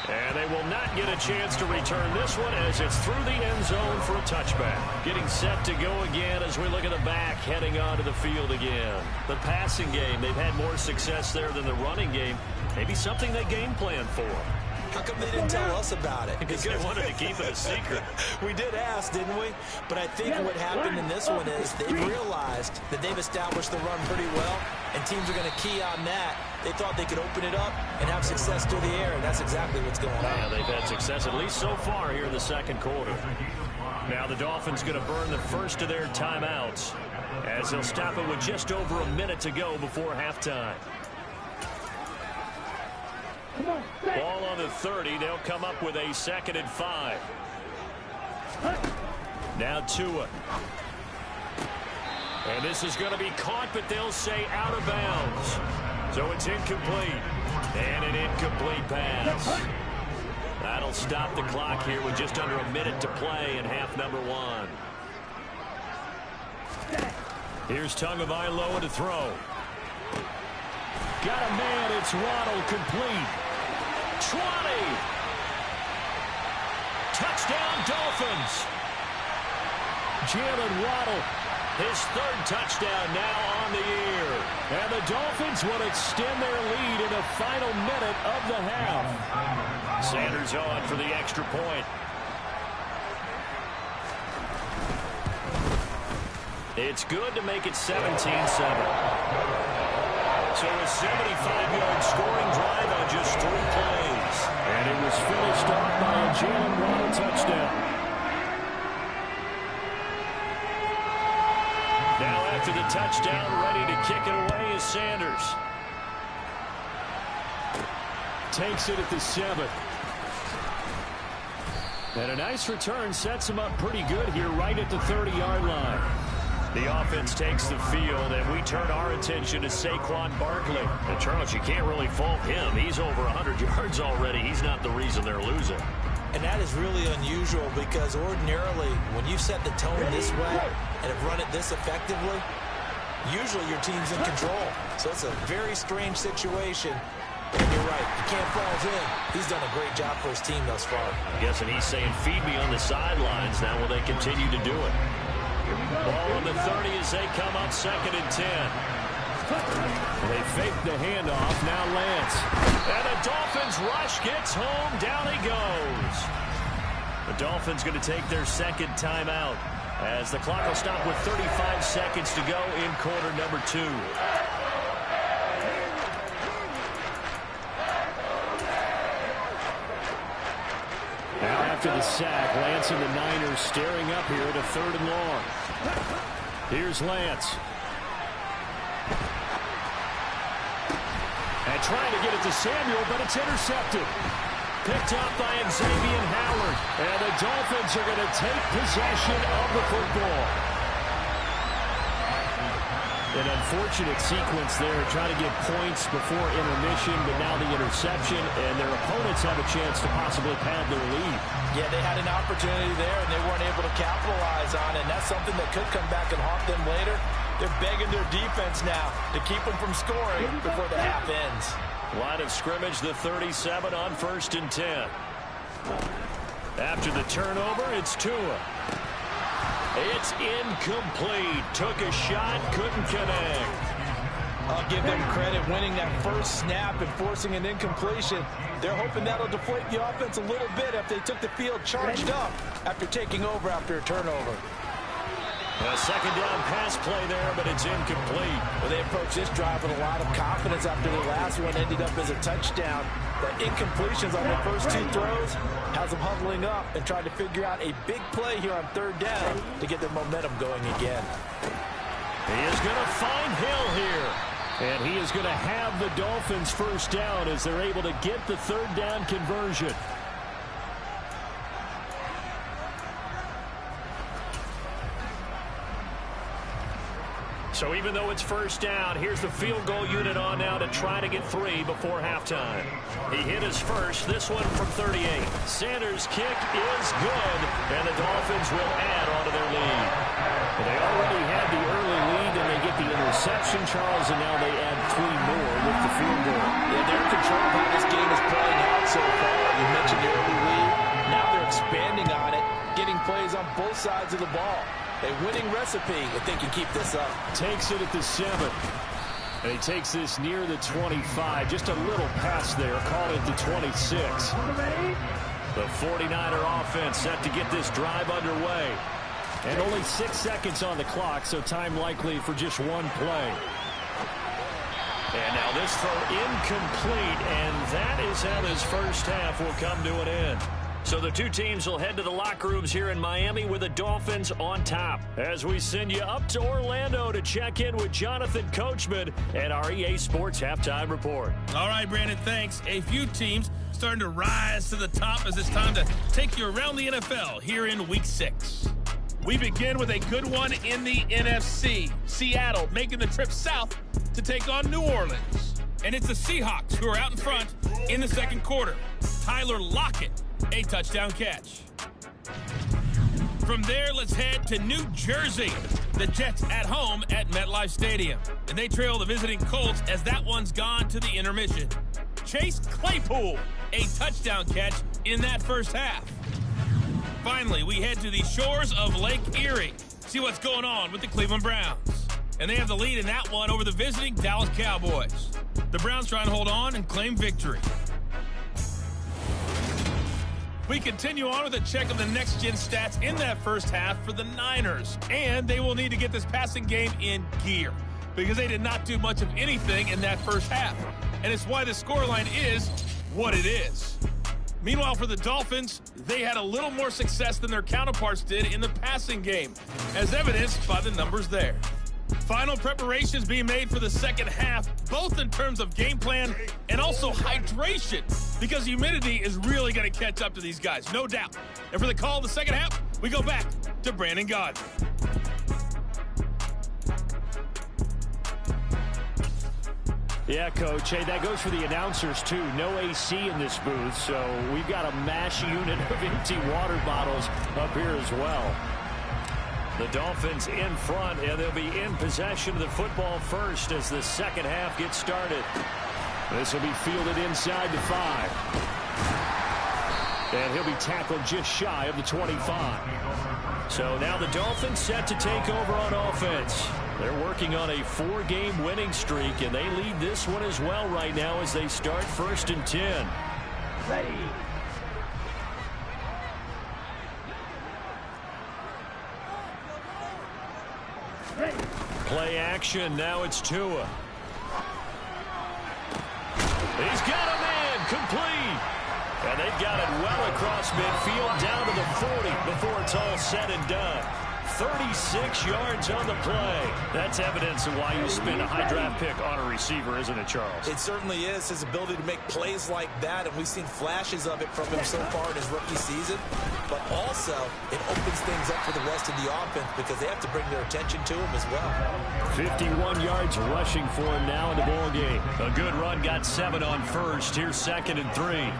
And they will not get a chance to return this one as it's through the end zone for a touchback. Getting set to go again as we look at the back heading onto the field again. The passing game, they've had more success there than the running game. Maybe something they game plan for. How come they didn't tell us about it? Because they wanted to keep it a secret. We did ask, didn't we? But I think what happened in this one is they realized that they've established the run pretty well, and teams are going to key on that. They thought they could open it up and have success through the air, and that's exactly what's going on. Yeah, they've had success, at least so far, here in the second quarter. Now the Dolphins going to burn the first of their timeouts as they'll stop it with just over a minute to go before halftime. Ball on the 30. They'll come up with a 2nd and 5. Now Tua. And this is going to be caught, but they'll say out of bounds. So it's incomplete. And an incomplete pass. That'll stop the clock here with just under a minute to play in half number 1. Here's Tagovailoa to throw. Got a man. It's Waddle, complete. 20. Touchdown, Dolphins. Jalen Waddle, his 3rd touchdown now on the year. And the Dolphins will extend their lead in the final minute of the half. Sanders on for the extra point. It's good to make it 17-7. So a 75-yard scoring drive on just 3 plays. And it was finished off by a Jalen Waddle touchdown. Now after the touchdown, ready to kick it away is Sanders. Takes it at the 7. And a nice return sets him up pretty good here right at the 30-yard line. The offense takes the field, and we turn our attention to Saquon Barkley. And Charles, you can't really fault him. He's over 100 yards already. He's not the reason they're losing. And that is really unusual because ordinarily, when you set the tone this way and have run it this effectively, usually your team's in control. So it's a very strange situation. And you're right, you can't fault him. He's done a great job for his team thus far. I'm guessing he's saying, feed me on the sidelines. Now will they continue to do it? Ball on the 30 as they come up 2nd and 10. They fake the handoff. Now Lance. And the Dolphins rush gets home. Down he goes. The Dolphins going to take their 2nd timeout as the clock will stop with 35 seconds to go in quarter number 2. Now after the sack, Lance and the Niners staring up here at a 3rd and long. Here's Lance. And trying to get it to Samuel, but it's intercepted. Picked up by Xavier Howard. And the Dolphins are going to take possession of the football. An unfortunate sequence there, trying to get points before intermission, but now the interception, and their opponents have a chance to possibly pad their lead. Yeah, they had an opportunity there, and they weren't able to capitalize on it, and that's something that could come back and haunt them later. They're begging their defense now to keep them from scoring before the half ends. Line of scrimmage, the 37 on 1st and 10. After the turnover, it's Tua. It's incomplete. Took a shot, couldn't connect. I'll give them credit winning that first snap and forcing an incompletion. They're hoping that'll deflate the offense a little bit if they took the field charged up after taking over after a turnover. A 2nd down pass play there, but it's incomplete. Well, they approached this drive with a lot of confidence after the last one ended up as a touchdown. The incompletions on the first 2 throws has them huddling up and trying to figure out a big play here on 3rd down to get their momentum going again. He is going to find Hill here. And he is going to have the Dolphins first down as they're able to get the 3rd down conversion. So even though it's first down, here's the field goal unit on now to try to get 3 before halftime. He hit his first, this one from 38. Sanders' kick is good, and the Dolphins will add on to their lead. They already had the early lead, and they get the interception. interception, Charles, and now they add 3 more with the field goal. Yeah, they're in control of how this game is playing out so far. You mentioned the early lead. Now they're expanding on it, getting plays on both sides of the ball. A winning recipe if they can keep this up. Takes it at the 7. And he takes this near the 25. Just a little pass there. Call it the 26. The 49er offense set to get this drive underway. And only 6 seconds on the clock, so time likely for just one play. And now this throw incomplete, and that is how this first half will come to an end. So the two teams will head to the locker rooms here in Miami with the Dolphins on top. As we send you up to Orlando to check in with Jonathan Coachman and our EA Sports Halftime Report. All right, Brandon, thanks. A few teams starting to rise to the top as it's time to take you around the NFL here in Week 6. We begin with a good one in the NFC. Seattle making the trip south to take on New Orleans. And it's the Seahawks who are out in front in the second quarter. Tyler Lockett, a touchdown catch. From there, let's head to New Jersey. The Jets at home at MetLife Stadium. And they trail the visiting Colts as that one's gone to the intermission. Chase Claypool, a touchdown catch in that first half. Finally, we head to the shores of Lake Erie. See what's going on with the Cleveland Browns. And they have the lead in that one over the visiting Dallas Cowboys. The Browns try and hold on and claim victory. We continue on with a check of the next-gen stats in that first half for the Niners. And they will need to get this passing game in gear because they did not do much of anything in that first half. And it's why the scoreline is what it is. Meanwhile, for the Dolphins, they had a little more success than their counterparts did in the passing game, as evidenced by the numbers there. Final preparations being made for the second half, both in terms of game plan and also hydration, because humidity is really going to catch up to these guys, no doubt. And for the call of the second half, we go back to Brandon Gaudin. Yeah, Coach. Hey, that goes for the announcers, too. No AC in this booth, so we've got a mash unit of empty water bottles up here as well. The Dolphins in front, and they'll be in possession of the football first as the second half gets started. This will be fielded inside the 5. And he'll be tackled just shy of the 25. So now the Dolphins set to take over on offense. They're working on a 4-game winning streak, and they lead this one as well right now as they start 1st and 10. Ready. Play action. Now it's Tua. He's got a man complete. And they've got it well across midfield down to the 40 before it's all said and done. 36 yards on the play. That's evidence of why you spend a high draft pick on a receiver, isn't it, Charles? It certainly is, his ability to make plays like that, and we've seen flashes of it from him so far in his rookie season. But also, it opens things up for the rest of the offense because they have to bring their attention to him as well. 51 yards rushing for him now in the ball game. A good run, got 7 on first. Here's 2nd and 3.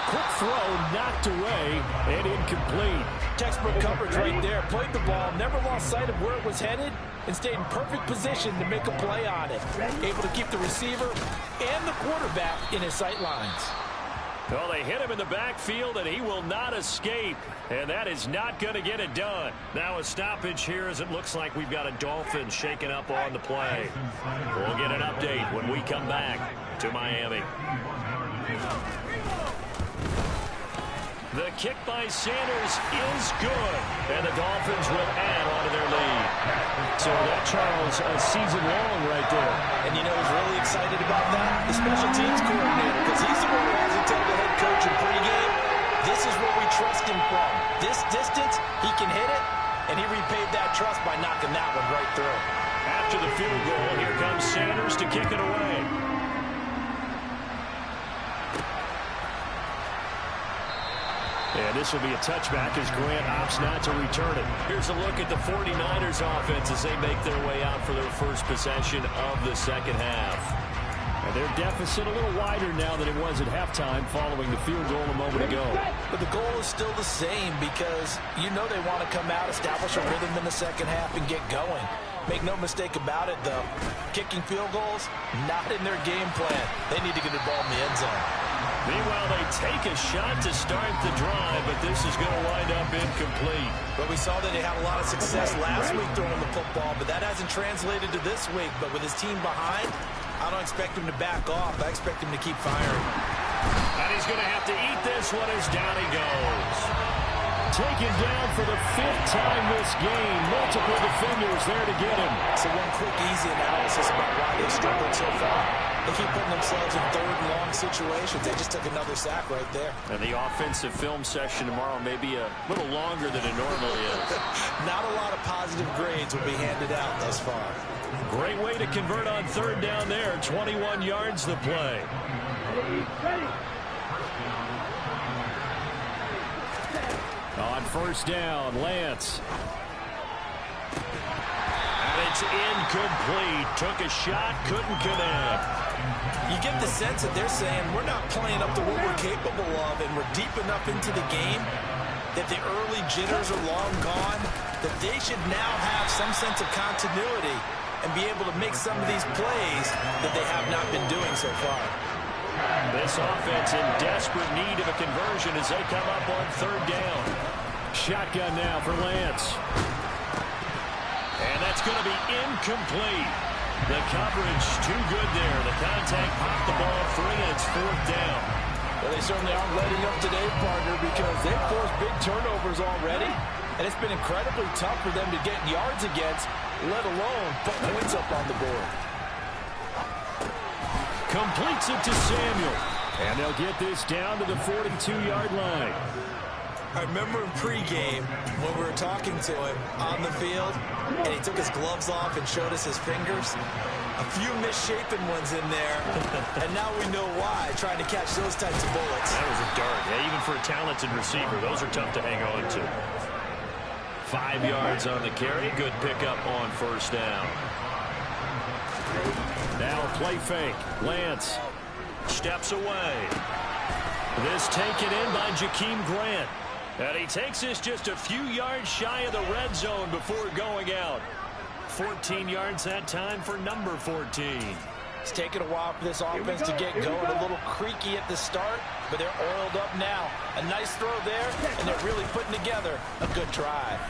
Quick throw knocked away and incomplete. Textbook coverage right there. Played the ball, never lost sight of where it was headed, and stayed in perfect position to make a play on it. Able to keep the receiver and the quarterback in his sight lines. Well, they hit him in the backfield, and he will not escape. And that is not going to get it done. Now a stoppage here as it looks like we've got a Dolphins shaking up on the play. We'll get an update when we come back to Miami. The kick by Sanders is good, and the Dolphins will add on to their lead. So that, Charles, a season long right there. And you know who's really excited about that? The special teams coordinator, because he's the one who has to tell the head coach in pregame, this is where we trust him from. This distance, he can hit it, and he repaid that trust by knocking that one right through. After the field goal, here comes Sanders to kick it away. And this will be a touchback as Grant opts not to return it. Here's a look at the 49ers offense as they make their way out for their first possession of the second half. And Their deficit a little wider now than it was at halftime following the field goal a moment ago. But the goal is still the same because you know they want to come out, establish a rhythm in the second half, and get going. Make no mistake about it, though. Kicking field goals, not in their game plan. They need to get the ball in the end zone. Meanwhile, they take a shot to start the drive, but this is going to wind up incomplete. But we saw that they had a lot of success last week throwing the football, but that hasn't translated to this week. But with his team behind, I don't expect him to back off. I expect him to keep firing. And he's going to have to eat this one as down he goes. Taken down for the 5th time this game. Multiple defenders there to get him. So one quick, easy analysis about why they've struggled so far. They keep putting themselves in third and long situations. They just took another sack right there. And the offensive film session tomorrow may be a little longer than it normally is. Not a lot of positive grades will be handed out thus far. Great way to convert on third down there. 21 yards the play. Ready. On first down, Lance. And it's incomplete. Took a shot, couldn't connect. You get the sense that they're saying we're not playing up to what we're capable of, and we're deep enough into the game that the early jitters are long gone, that they should now have some sense of continuity and be able to make some of these plays that they have not been doing so far. This offense in desperate need of a conversion as they come up on third down. Shotgun now for Lance. And that's going to be incomplete. The coverage too good there. The contact popped the ball free, and it's fourth down. Well, they certainly aren't letting up today, partner, because they've forced big turnovers already, and it's been incredibly tough for them to get yards against, let alone put points up on the board. Completes it to Samuel. And they'll get this down to the 42-yard line. I remember in pregame when we were talking to him on the field, and he took his gloves off and showed us his fingers. A few misshapen ones in there, and now we know why, trying to catch those types of bullets. That was a dart. Yeah, even for a talented receiver, those are tough to hang on to. 5 yards on the carry. Good pickup on first down. Now a play fake. Lance steps away. This taken in by Jakeem Grant. And he takes this just a few yards shy of the red zone before going out. 14 yards that time for number 14. It's taken a while for this offense to get going. A little creaky at the start, but they're oiled up now. A nice throw there, and they're really putting together a good drive.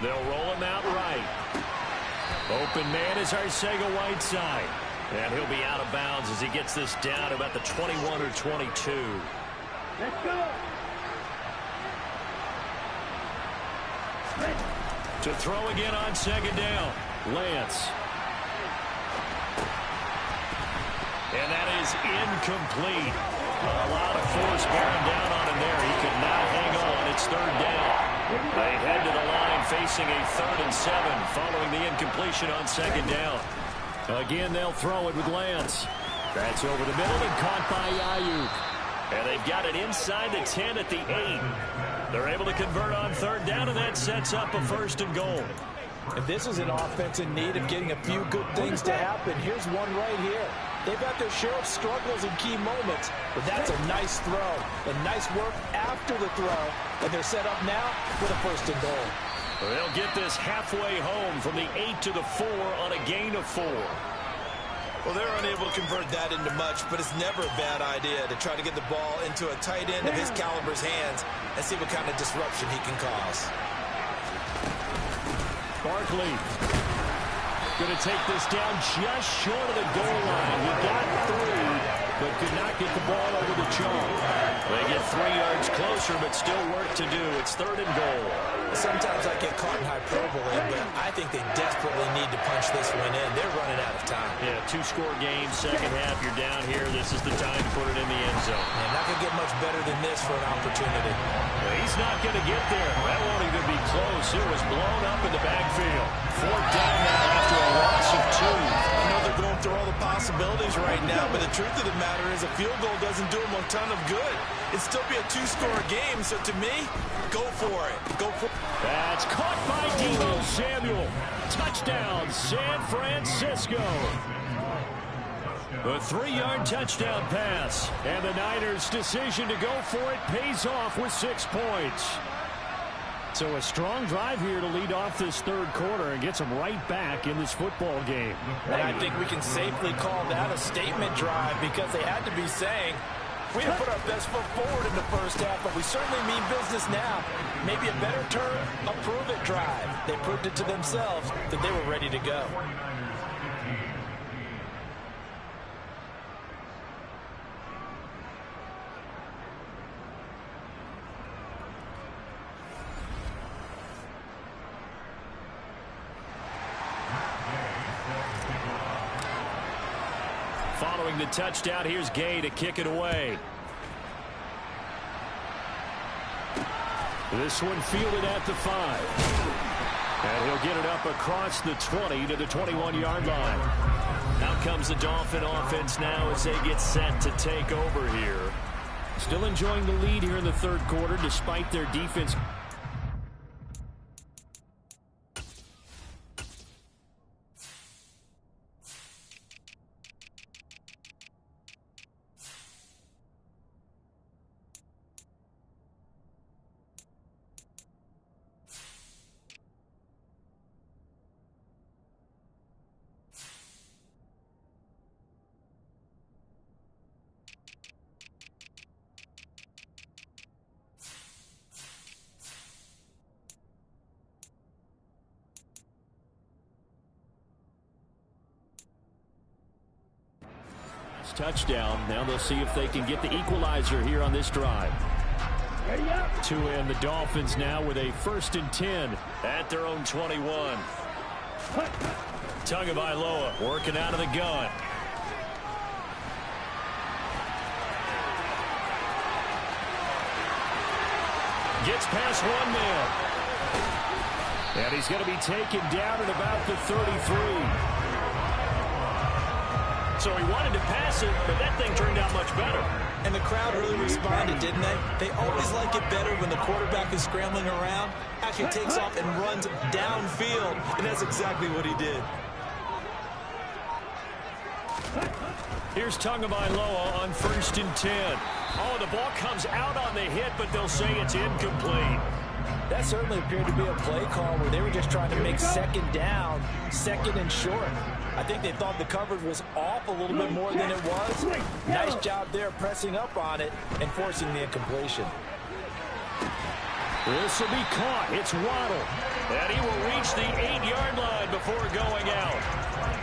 They'll roll him out right. Open man is Arcega-Whiteside. And he'll be out of bounds as he gets this down to about the 21 or 22. Let's go. To throw again on second down. Lance. And that is incomplete. A lot of force bearing down on him there. He could not hang on. It's third down. They head to the line facing a 3rd and 7 following the incompletion on second down. Again, they'll throw it with Lance. That's over the middle and caught by Ayuk. And they've got it inside the 10 at the 8. They're able to convert on third down, and that sets up a 1st and goal. And this is an offense in need of getting a few good things to happen. Here's one right here. They've got their share of struggles in key moments, but that's a nice throw. And nice work after the throw. And they're set up now with a 1st and goal. They'll get this halfway home from the 8 to the 4 on a gain of 4. Well, they're unable to convert that into much, but it's never a bad idea to try to get the ball into a tight end of his caliber's hands and see what kind of disruption he can cause. Barkley going to take this down just short of the goal line. He got 3, but could not get the ball over the chalk. They get 3 yards closer, but still work to do. It's 3rd and goal. Sometimes I get caught in hyperbole, but I think they desperately need to punch this one in. They're running out of time. Yeah, 2-score game, second half, you're down here. This is the time to put it in the end zone. Man, not going to get much better than this for an opportunity. Well, he's not going to get there. That won't even be close. It was blown up in the backfield. 4th down now after a loss of 2. I know they're going through all the possibilities right now, but the truth of the matter is a field goal doesn't do them a ton of good. It'd still be a 2-score game, so to me, go for it. Go for it. That's caught by Deebo Samuel. Touchdown, San Francisco. A 3-yard touchdown pass. And the Niners' decision to go for it pays off with 6 points. So a strong drive here to lead off this third quarter and gets them right back in this football game. And I think we can safely call that a statement drive because they had to be saying, we didn't put our best foot forward in the first half, but we certainly mean business now. Maybe a better term, a prove-it drive. They proved it to themselves that they were ready to go. Following the touchdown, here's Gay to kick it away. This one fielded at the 5. And he'll get it up across the 20 to the 21-yard line. Out comes the Dolphin offense now as they get set to take over here. Still enjoying the lead here in the third quarter despite their defense. Touchdown. Now they'll see if they can get the equalizer here on this drive. To end the Dolphins now with a 1st and 10 at their own 21. Tagovailoa working out of the gun. Gets past one man. And he's going to be taken down at about the 33. So he wanted to pass it, but that thing turned out much better. And the crowd really responded, didn't they? They always like it better when the quarterback is scrambling around, actually takes off and runs downfield, and that's exactly what he did. Here's Tagovailoa on 1st and 10. Oh, the ball comes out on the hit, but they'll say it's incomplete. That certainly appeared to be a play call where they were just trying to make second down, 2nd and short. I think they thought the coverage was off a little bit more than it was. Nice job there pressing up on it and forcing the incompletion. This will be caught. It's Waddle. And he will reach the 8-yard line before going out.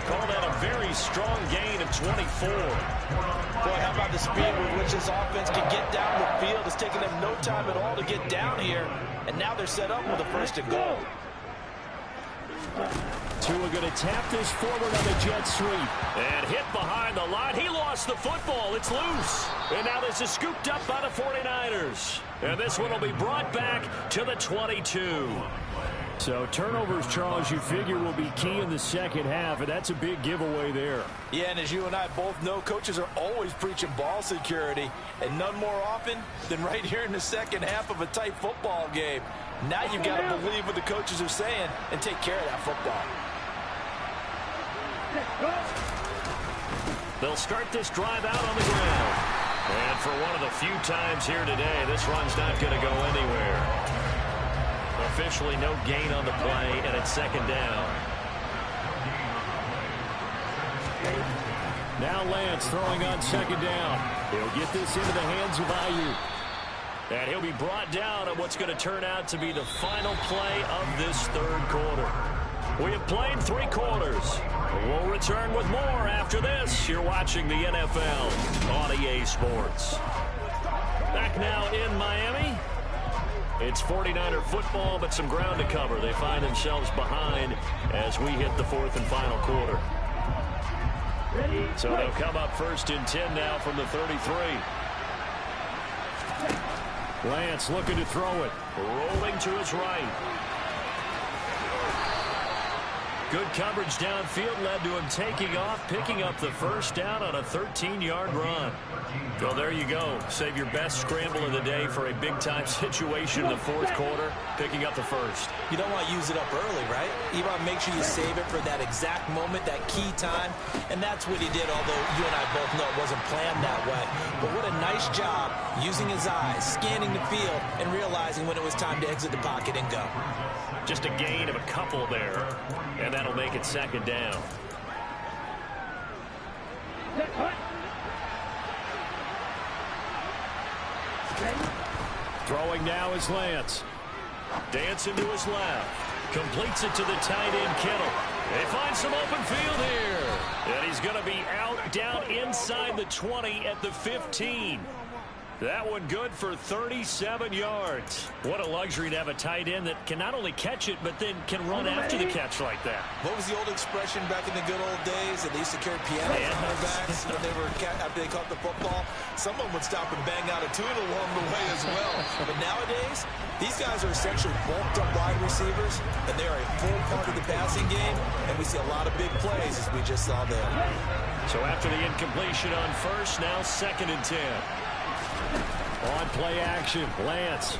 Call that a very strong gain of 24. Boy, how about the speed with which this offense can get down the field? It's taken them no time at all to get down here. And now they're set up with a 1st and goal. Tua going to tap this forward on the jet sweep. And hit behind the line. He lost the football. It's loose. And now this is scooped up by the 49ers. And this one will be brought back to the 22. So turnovers, Charles, you figure will be key in the second half, and that's a big giveaway there. Yeah, and as you and I both know, coaches are always preaching ball security, and none more often than right here in the second half of a tight football game. Now you've got to believe what the coaches are saying and take care of that football. They'll start this drive out on the ground. And for one of the few times here today, this run's not going to go anywhere. Officially no gain on the play, and it's 2nd down. Now Lance throwing on 2nd down. He'll get this into the hands of Ayuk. And he'll be brought down on what's going to turn out to be the final play of this third quarter. We have played 3 quarters. We'll return with more after this. You're watching the NFL on EA Sports. Back now in Miami. It's 49er football, but some ground to cover. They find themselves behind as we hit the 4th and final quarter. So they'll come up 1st and 10 now from the 33. Lance looking to throw it. Rolling to his right. Good coverage downfield led to him taking off, picking up the first down on a 13-yard run. Well, there you go. Save your best scramble of the day for a big-time situation in the fourth quarter, picking up the first. You don't want to use it up early, right? You want to make sure you save it for that exact moment, that key time, and that's what he did, although you and I both know it wasn't planned that way. But what a nice job using his eyes, scanning the field, and realizing when it was time to exit the pocket and go. Just a gain of a couple there, and that'll make it second down. Throwing now is Lance. Dancing to his left. Completes it to the tight end, Kittle. They find some open field here. And he's going to be out down inside the 20 at the 15. That one good for 37 yards. What a luxury to have a tight end that can not only catch it, but then can run after the catch like that. What was the old expression back in the good old days that they used to carry pianos on their backs when they were after they caught the football? Someone would stop and bang out a tune along the way as well. But nowadays, these guys are essentially bulked up wide receivers, and they are a full part of the passing game, and we see a lot of big plays as we just saw there. So after the incompletion on first, now 2nd and 10. On play action, Lance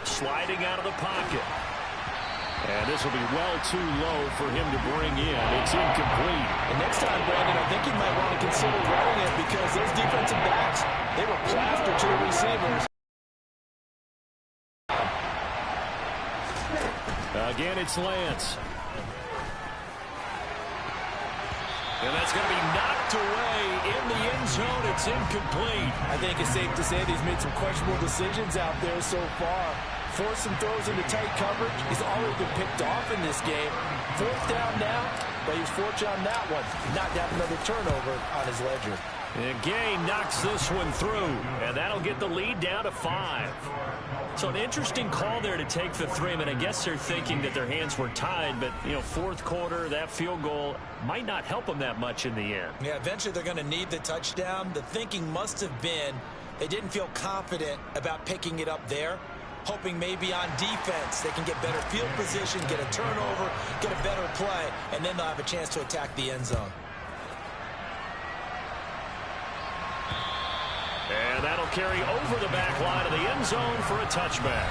sliding out of the pocket. And this will be well too low for him to bring in. It's incomplete. And next time, Brandon, I think you might want to consider running it because those defensive backs, they were plastered to the receivers. Again, it's Lance. And that's going to be knocked away in the end zone. It's incomplete. I think it's safe to say that he's made some questionable decisions out there so far. Forced some throws into tight coverage. He's already been picked off in this game. 4th down now, but he's fortunate on that one. Not to have another turnover on his ledger. And Gay knocks this one through, and that'll get the lead down to 5. So an interesting call there to take the 3. I mean, I guess they're thinking that their hands were tied, but, you know, 4th quarter, that field goal might not help them that much in the end. Yeah, eventually they're going to need the touchdown. The thinking must have been they didn't feel confident about picking it up there, hoping maybe on defense they can get better field position, get a turnover, get a better play, and then they'll have a chance to attack the end zone. And that'll carry over the back line of the end zone for a touchback.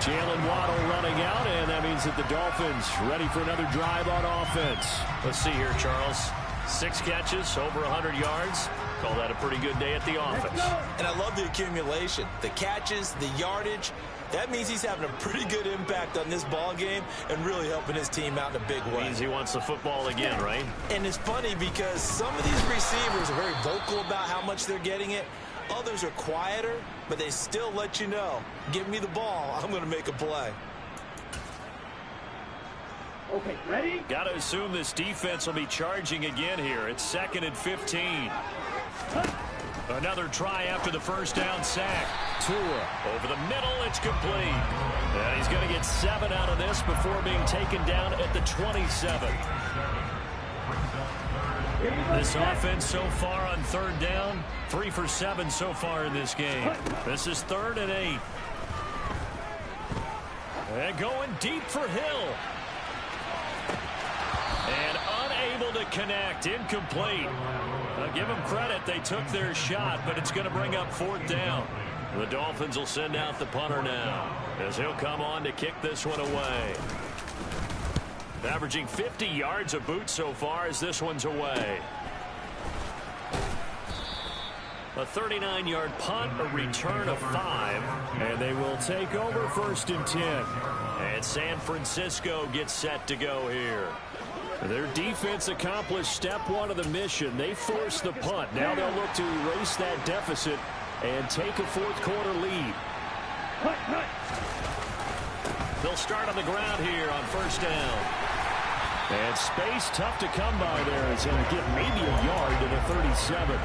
Jalen Waddle running out, and that means that the Dolphins ready for another drive on offense. Let's see here, Charles. 6 catches, over 100 yards. Call that a pretty good day at the office. And I love the accumulation. The catches, the yardage. That means he's having a pretty good impact on this ball game and really helping his team out in a big way. Means he wants the football again, right? And it's funny because some of these receivers are very vocal about how much they're getting it. Others are quieter, but they still let you know, give me the ball, I'm going to make a play. Okay, ready? Got to assume this defense will be charging again here. It's 2nd and 15. Another try after the first down sack. Tua over the middle. It's complete. And he's going to get 7 out of this before being taken down at the 27. This offense so far on 3rd down, 3 for 7 so far in this game. This is 3rd and 8. And going deep for Hill. And unable to connect. Incomplete. I'll give them credit. They took their shot, but it's going to bring up 4th down. The Dolphins will send out the punter now as he'll come on to kick this one away. Averaging 50 yards a boot so far as this one's away. A 39-yard punt, a return of 5, and they will take over 1st and 10. And San Francisco gets set to go here. Their defense accomplished step 1 of the mission. They forced the punt. Now they'll look to erase that deficit and take a 4th quarter lead. They'll start on the ground here on 1st down. And space tough to come by there as he'll get maybe a yard to the 37.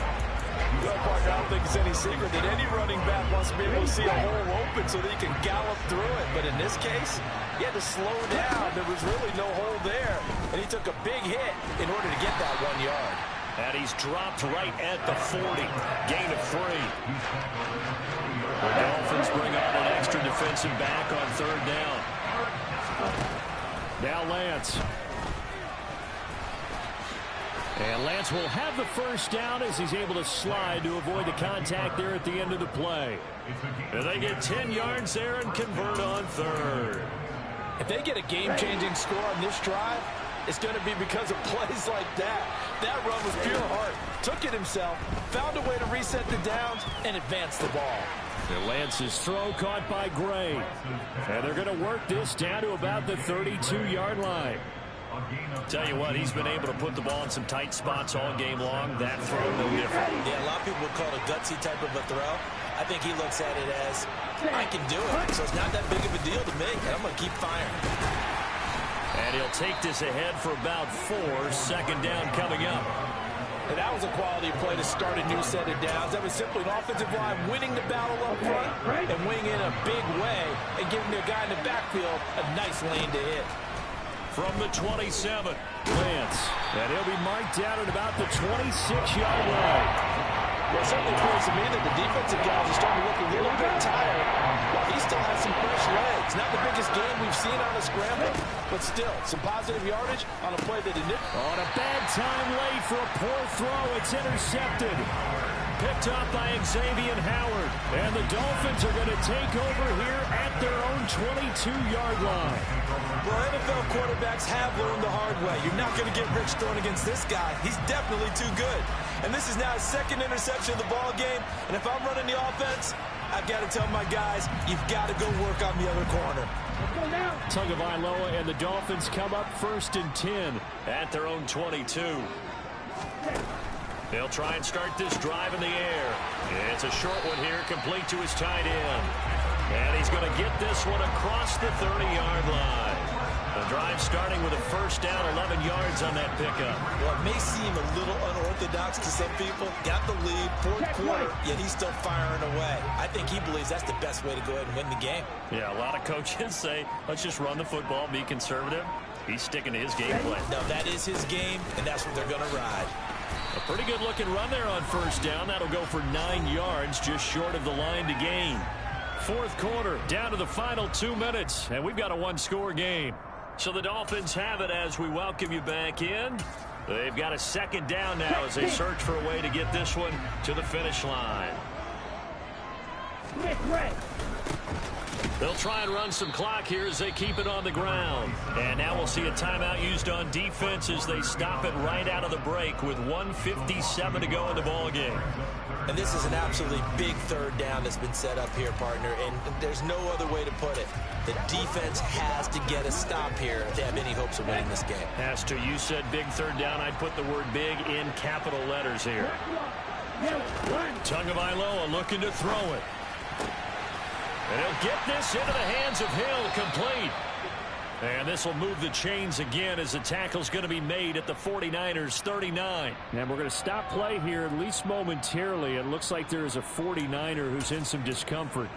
Well, partner, I don't think it's any secret that any running back wants to be able to see a hole open so that he can gallop through it. But in this case, he had to slow down. There was really no hole there. And he took a big hit in order to get that 1 yard. And he's dropped right at the 40. Gain of 3. The Dolphins bring on an extra defensive back on 3rd down. Now Lance. And Lance will have the first down as he's able to slide to avoid the contact there at the end of the play. And they get 10 yards there and convert on third. If they get a game-changing score on this drive, it's going to be because of plays like that. That run was pure heart. Took it himself, found a way to reset the downs, and advance the ball. And Lance's throw caught by Gray. And they're going to work this down to about the 32-yard line. Tell you what, he's been able to put the ball in some tight spots all game long. That throw, no different. Yeah, a lot of people would call it a gutsy type of a throw. I think he looks at it as, I can do it, so it's not that big of a deal to me, and I'm going to keep firing. And he'll take this ahead for about 4. Second down coming up. And that was a quality play to start a new set of downs. That was simply an offensive line winning the battle up front and winning in a big way and giving their guy in the backfield a nice lane to hit. From the 27, Lance. And he'll be marked down at about the 26-yard line. Well, it certainly appears to me that the defensive guys are starting to look a little bit tired while he still has some fresh legs. Not the biggest game we've seen on a scramble, but still, some positive yardage on a play that didn't. On a bad time late for a poor throw. It's intercepted. picked up by Xavier Howard. And the Dolphins are going to take over here at their own 22-yard line. Well, NFL quarterbacks have learned the hard way. You're not going to get rich throwing against this guy. He's definitely too good. And this is now his second interception of the ball game. And if I'm running the offense, I've got to tell my guys, you've got to go work on the other corner. Tagovailoa and the Dolphins come up 1st and 10 at their own 22. They'll try and start this drive in the air. It's a short one here, complete to his tight end. And he's going to get this one across the 30-yard line. The drive starting with a first down, 11 yards on that pickup. Well, it may seem a little unorthodox to some people. Got the lead, fourth quarter, yet he's still firing away. I think he believes that's the best way to go ahead and win the game. Yeah, a lot of coaches say, let's just run the football, be conservative. He's sticking to his game plan. No, that is his game, and that's what they're going to ride. A pretty good-looking run there on first down. That'll go for 9 yards, just short of the line to gain. Fourth quarter, down to the final 2 minutes, and we've got a one-score game. So the Dolphins have it as we welcome you back in. They've got a second down now as they search for a way to get this one to the finish line. They'll try and run some clock here as they keep it on the ground. And now we'll see a timeout used on defense as they stop it right out of the break with 1:57 to go in the ballgame. And this is an absolutely big third down that's been set up here, partner, and there's no other way to put it. The defense has to get a stop here if they have any hopes of winning this game. As to you said big third down, I'd put the word big in capital letters here. Tagovailoa looking to throw it. And he'll get this into the hands of Hill, complete. And this will move the chains again as the tackle's going to be made at the 49ers 39. And we're going to stop play here at least momentarily. It looks like there is a 49er who's in some discomfort.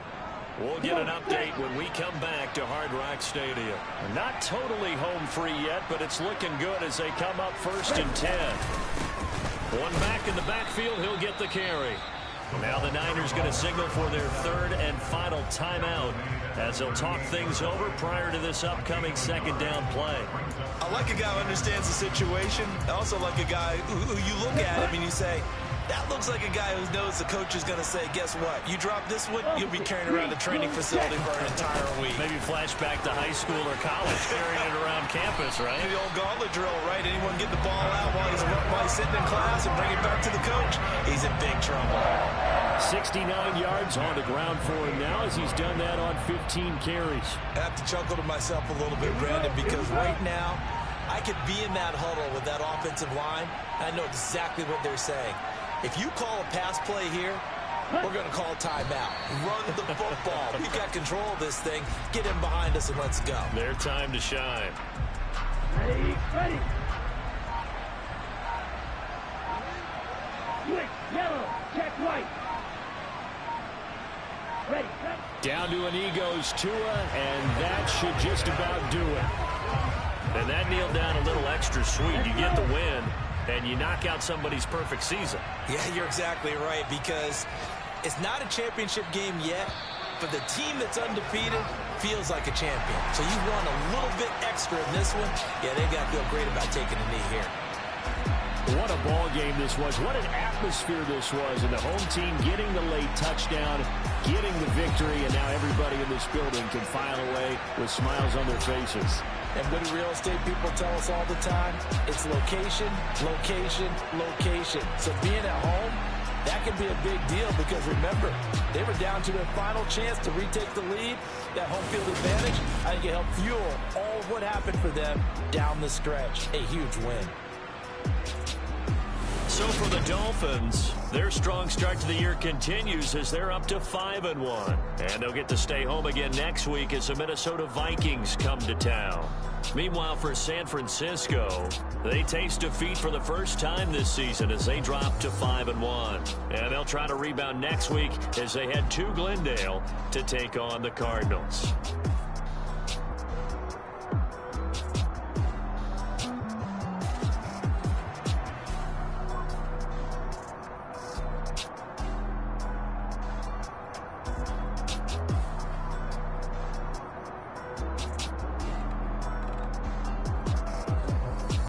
We'll get an update when we come back to Hard Rock Stadium. Not totally home free yet, but it's looking good as they come up 1st and 10. One back in the backfield, he'll get the carry. Now the Niners going to signal for their third and final timeout as they'll talk things over prior to this upcoming second down play. I like a guy who understands the situation. I also like a guy who you look at him and you say, that looks like a guy who knows the coach is going to say, guess what? You drop this one, you'll be carrying around the training facility for an entire week. Maybe flashback to high school or college, carrying it around campus, right? The old gauntlet drill, right? Anyone get the ball out while he's sitting in class and bring it back to the coach? He's in big trouble. 69 yards on the ground for him now as he's done that on 15 carries. I have to chuckle to myself a little bit, Brandon, because right now I could be in that huddle with that offensive line, and I know exactly what they're saying. If you call a pass play here, we're going to call timeout. Run the football. We've got control of this thing. Get him behind us and let's go. Their time to shine. Ready. Switch, yellow, check white. Ready, cut. Down to an Eagles Tua, and that should just about do it. And that kneeled down a little extra sweet. You get the win, and you knock out somebody's perfect season. Yeah, you're exactly right, because it's not a championship game yet, but the team that's undefeated feels like a champion. So you want a little bit extra in this one. Yeah, they got to feel great about taking a knee here. What a ball game this was. What an atmosphere this was. And the home team getting the late touchdown, getting the victory, and now everybody in this building can file away with smiles on their faces. And what do real estate people tell us all the time? It's location, location, location. So being at home, that can be a big deal because remember, they were down to their final chance to retake the lead. That home field advantage, I think it helped fuel all of what happened for them down the stretch. A huge win. So for the Dolphins, their strong start to the year continues as they're up to 5-1. And they'll get to stay home again next week as the Minnesota Vikings come to town. Meanwhile, for San Francisco, they taste defeat for the first time this season as they drop to 5-1. And they'll try to rebound next week as they head to Glendale to take on the Cardinals.